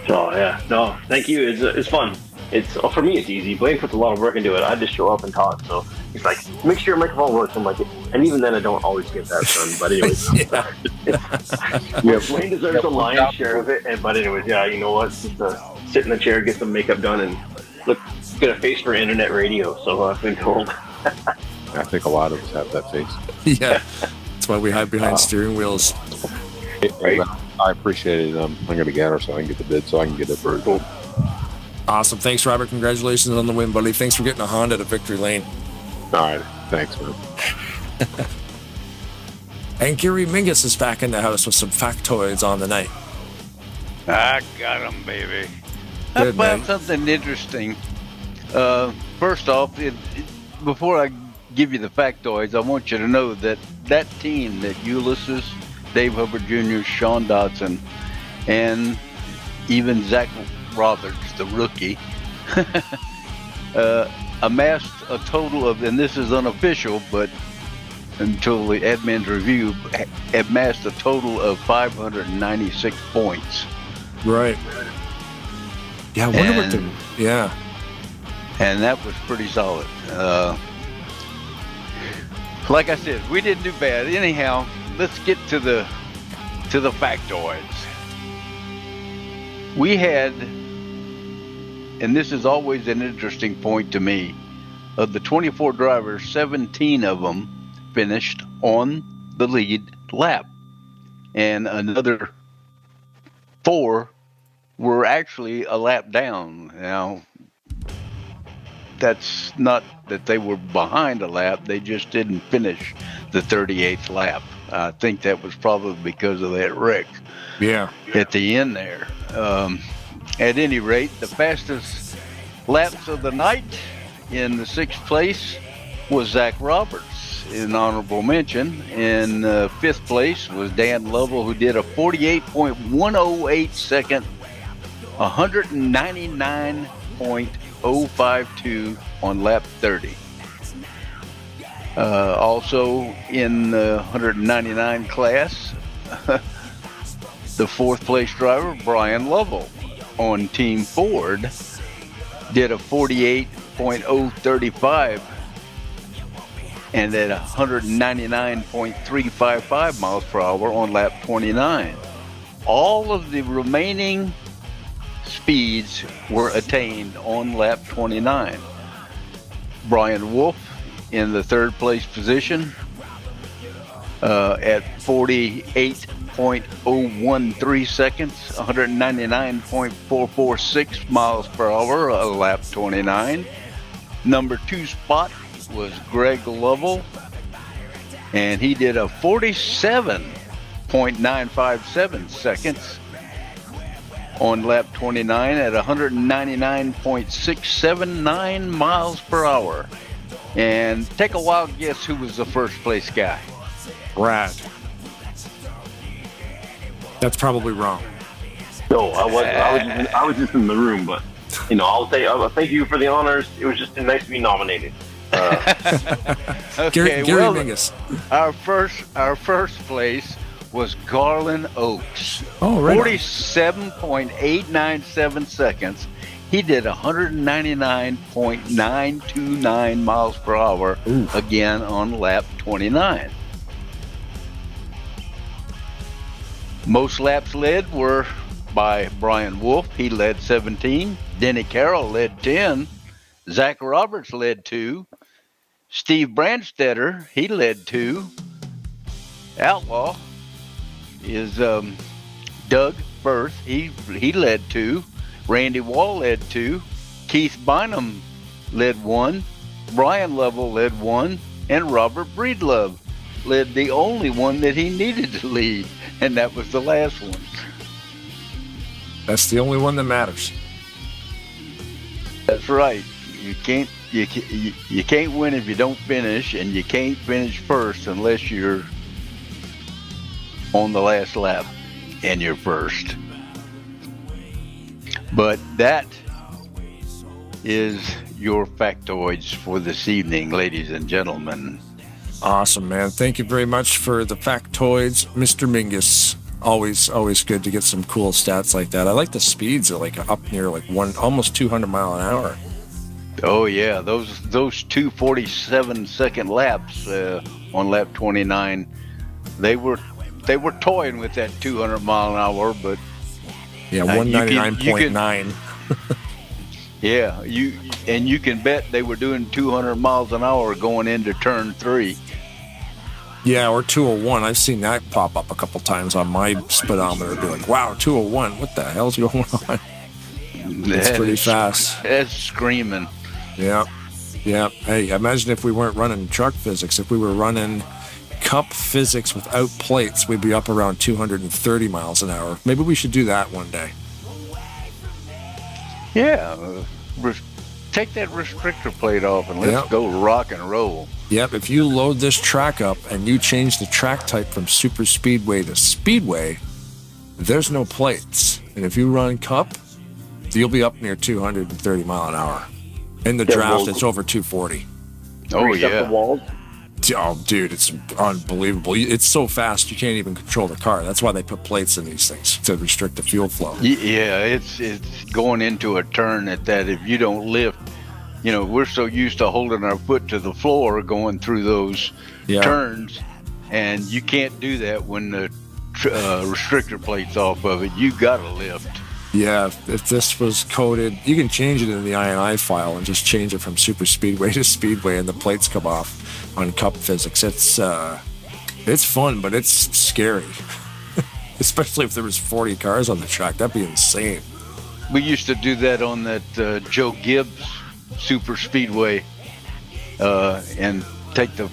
Oh yeah, no, thank you. It's fun. For me, it's easy. Blaine puts a lot of work into it. I just show up and talk. So he's like, make sure your microphone works. I'm like, and even then, I don't always get that done. But anyways, Blaine deserves a lion's share of it. But anyways, yeah, you know what? Just sit in the chair, get some makeup done, and get a face for internet radio. So I've been told. I think a lot of us have that face. Yeah, that's why we hide behind steering wheels. Right. I appreciate it. I'm going to get her so I can get to bed, so I can get up early. Cool. Awesome. Thanks, Robert. Congratulations on the win, buddy. Thanks for getting a Honda to victory lane. All right. Thanks, man. And Gary Mingus is back in the house with some factoids on the night. I got them, baby. Good, I found man. something interesting. First off, before I give you the factoids, I want you to know that team, that Ulysses, Dave Hubbard Jr., Sean Dodson, and even Zach Roberts, the rookie, amassed a total of, and this is unofficial, but until the admin's review, amassed a total of 596 points. Right. Yeah, I wonder what the... Yeah. And that was pretty solid. Like I said, we didn't do bad. Anyhow, let's get to the factoids. We had, and this is always an interesting point to me, of the 24 drivers, 17 of them finished on the lead lap. And another 4 were actually a lap down. Now, that's not that they were behind a lap. They just didn't finish the 38th lap. I think that was probably because of that wreck. Yeah. At the end there. At any rate, the fastest laps of the night in the 6th place was Zach Roberts, in honorable mention. In 5th place was Dan Lovell, who did a 48.108 second, 199.052 on lap 30. Also in the 199 class, the 4th place driver, Brian Lovell, on Team Ford, did a 48.035 and at 199.355 miles per hour on lap 29. All of the remaining speeds were attained on lap 29. Brian Wolf in the 3rd place position at 48.013 seconds, 199.446 miles per hour, lap 29. Number 2 spot was Greg Lovell, and he did a 47.957 seconds on lap 29 at 199.679 miles per hour. And take a wild guess who was the 1st place guy. Brad. That's probably wrong. No, I wasn't. I was just in the room, but I'll say thank you for the honors. It was just nice to be nominated. Okay, Gary Mingus. Our first place was Garland Oaks. Oh, right. 47.897 seconds. He did 199.929 miles per hour, again on lap 29. Most laps led were by Brian Wolf. He led 17. Denny Carroll led 10. Zach Roberts led 2. Steve Brandstetter, he led 2. Outlaw is Doug Firth. He led 2. Randy Wall led 2. Keith Bynum led 1. Brian Lovell led 1. And Robert Breedlove led the only one that he needed to lead, and that was the last one. That's the only one that matters. That's right. You can't win if you don't finish, and you can't finish first unless you're on the last lap and you're first. But that is your factoids for this evening, ladies and gentlemen. Awesome, man. Thank you very much for the factoids, Mr. Mingus. Always good to get some cool stats like that. I like the speeds are like up near like almost 200 mile an hour. Oh yeah, those 2:47 laps on lap 29, they were toying with that 200 mile an hour, but yeah, 199.9. Yeah, you can bet they were doing 200 miles an hour going into turn 3. Yeah, or 201. I've seen that pop up a couple times on my speedometer. Be like, wow, 201. What the hell's going on? It's pretty fast. It's screaming. Yeah. Hey, imagine if we weren't running truck physics. If we were running cup physics without plates, we'd be up around 230 miles an hour. Maybe we should do that one day. Yeah. Take that restrictor plate off and let's go rock and roll. Yep, if you load this track up and you change the track type from super speedway to speedway, there's no plates. And if you run cup, you'll be up near 230 mile an hour. In the draft, it's over 240. Oh, yeah. Oh, dude, it's unbelievable. It's so fast, you can't even control the car. That's why they put plates in these things, to restrict the fuel flow. Yeah, it's going into a turn that if you don't lift You know, we're so used to holding our foot to the floor going through those turns, and you can't do that when the restrictor plate's off of it. You got to lift. Yeah, if this was coded, you can change it in the INI file and just change it from super speedway to speedway, and the plates come off on cup physics. It's fun, but it's scary, especially if there was 40 cars on the track. That'd be insane. We used to do that on that Joe Gibbs super speedway, and take the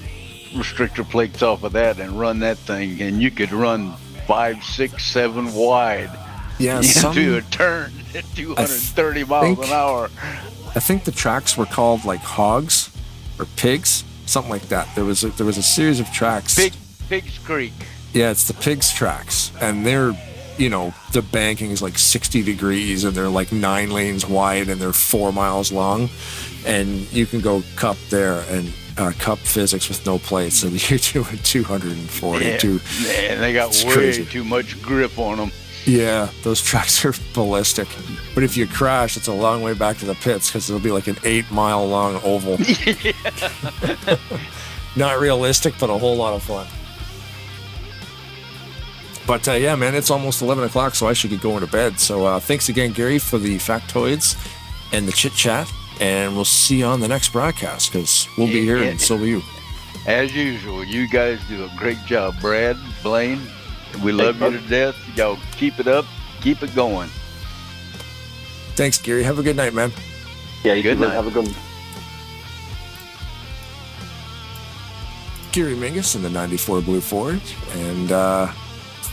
restrictor plates off of that and run that thing, and you could run 5, 6, 7 wide. Yeah, into a turn at 230 miles an hour. I think the tracks were called like Hogs or Pigs, something like that. There was a series of tracks. Pigs Creek. Yeah, it's the Pigs tracks, and they're, you know, the banking is like 60 degrees, and they're like 9 lanes wide, and they're 4 miles long, and you can go cup there and cup physics with no plates, and you're doing 242. Man, they got way crazy. too much grip on them. Yeah, those tracks are ballistic. But if you crash, it's a long way back to the pits, because it'll be like an 8-mile long oval. Not realistic, but a whole lot of fun. But yeah, man, it's almost 11 o'clock, so I should get going to bed. So thanks again, Gary, for the factoids and the chit-chat. And we'll see you on the next broadcast, because we'll be here, and so will you. As usual, you guys do a great job, Brad, Blaine. We love you to death. Y'all keep it up. Keep it going. Thanks, Gary. Have a good night, man. Yeah, you Good too, night. Have a good one. Gary Mingus in the 94 Blue Ford, and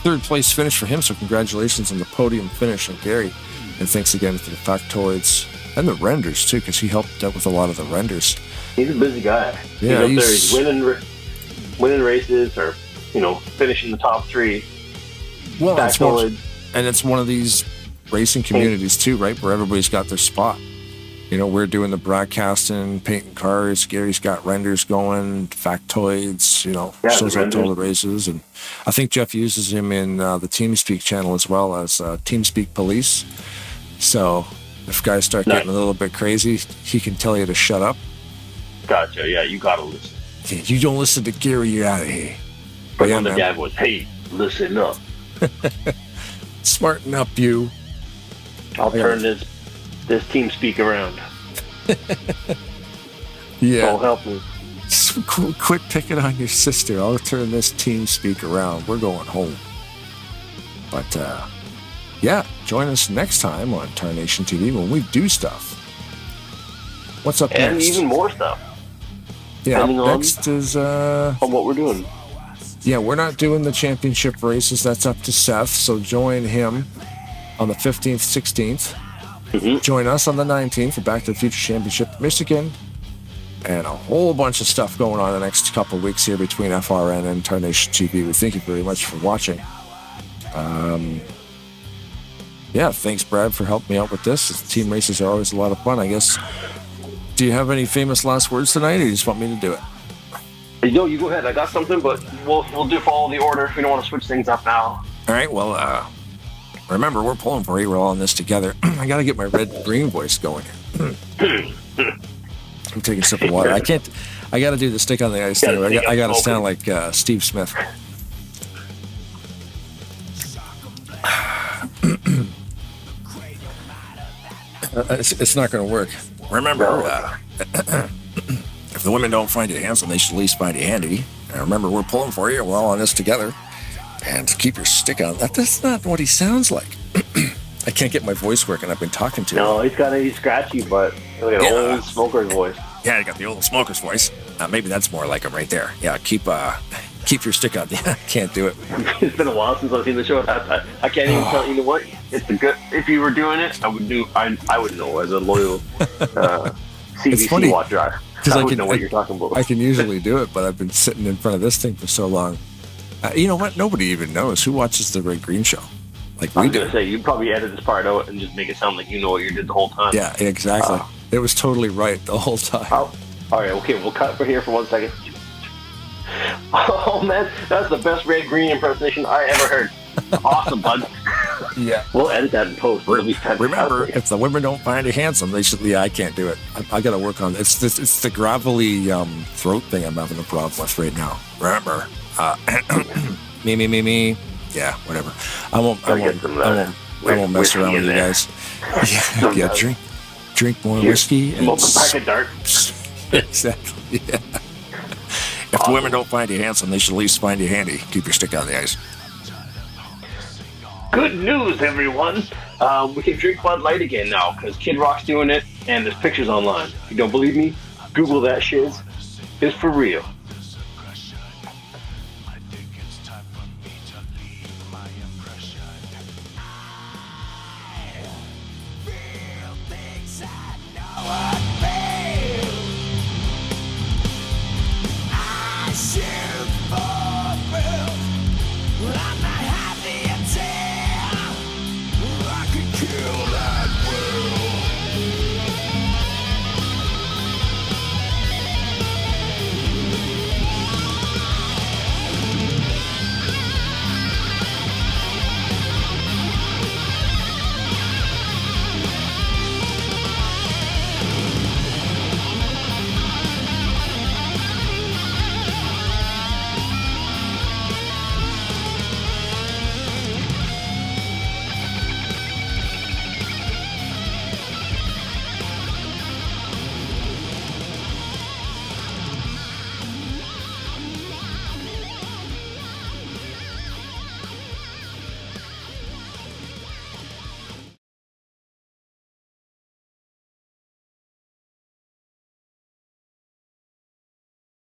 third place finish for him, so congratulations on the podium finish on Gary. And thanks again for the factoids and the renders, too, because he helped out with a lot of the renders. He's a busy guy. Yeah, he's winning races, or, you know, finishing the top 3. Well, it's one of these racing communities too, right, where everybody's got their spot. You know, we're doing the broadcasting, painting cars. Gary's got renders going, factoids. You know, shows up to all the races, and I think Jeff uses him in the TeamSpeak channel as well as TeamSpeak Police. So if guys start getting a little bit crazy, he can tell you to shut up. Gotcha. Yeah, you gotta listen. If you don't listen to Gary, you're out of here. But when the guy was, hey, listen up. Smarten up, you. I'll turn this TeamSpeak around. Yeah. Don't help me. Quit picking on your sister. I'll turn this TeamSpeak around. We're going home. But yeah, join us next time on Tarnation TV when we do stuff. What's up next? And even more stuff. Yeah, next is on what we're doing. Yeah, we're not doing the championship races. That's up to Seth. So join him on the 15th, 16th. Mm-hmm. Join us on the 19th for Back to the Future Championship Michigan. And a whole bunch of stuff going on the next couple of weeks here between FRN and Tarnation TV. We thank you very much for watching. Yeah, thanks, Brad, for helping me out with this. Team races are always a lot of fun, I guess. Do you have any famous last words tonight, or you just want me to do it? Yo, you go ahead. I got something, but we'll follow the order. We don't want to switch things up now. All right, well, remember, we're pulling for you. We're all in this together. I got to get my red-green voice going here. I'm taking a sip of water. I got to do the stick on the ice thing. I got to sound like Steve Smith. It's not going to work. Remember, if the women don't find you handsome, they should at least find you handy. And remember, we're pulling for you. We're all on this together. And keep your stick on. That's not what he sounds like. I can't get my voice working. I've been talking to him. No, he's got a scratchy, but like an old smoker's voice. Yeah, I got the old smoker's voice. Maybe that's more like him right there. Yeah, keep your stick on. Yeah, can't do it. It's been a while since I've seen the show. I can't even tell you know what. It's a good. If you were doing it, I would do. I would know as a loyal CBC watcher. I would know what you're talking about. I can usually do it, but I've been sitting in front of this thing for so long. You know what? Nobody even knows who watches the Red Green Show. Like we do. I was gonna say you probably edit this part out and just make it sound like you know what you did the whole time. Yeah, exactly. It was totally right the whole time. All right, okay, we'll cut for here for 1 second. Oh man, that's the best Red Green impersonation I ever heard. Awesome, bud. Yeah. We'll edit that in post. It'll be fantastic. Remember, if the women don't find you handsome, they should. Yeah, I can't do it. I got to work on it. It's the gravelly throat thing I'm having a problem with right now. Remember, me. Yeah, whatever. I won't mess around with you guys. Yeah, drink more whiskey. Smoke a pack of dark. Exactly. Yeah. If the women don't find you handsome, they should at least find you handy. Keep your stick on the ice. Good news, everyone. We can drink Bud Light again now because Kid Rock's doing it, and there's pictures online. If you don't believe me, Google that shiz. It's for real.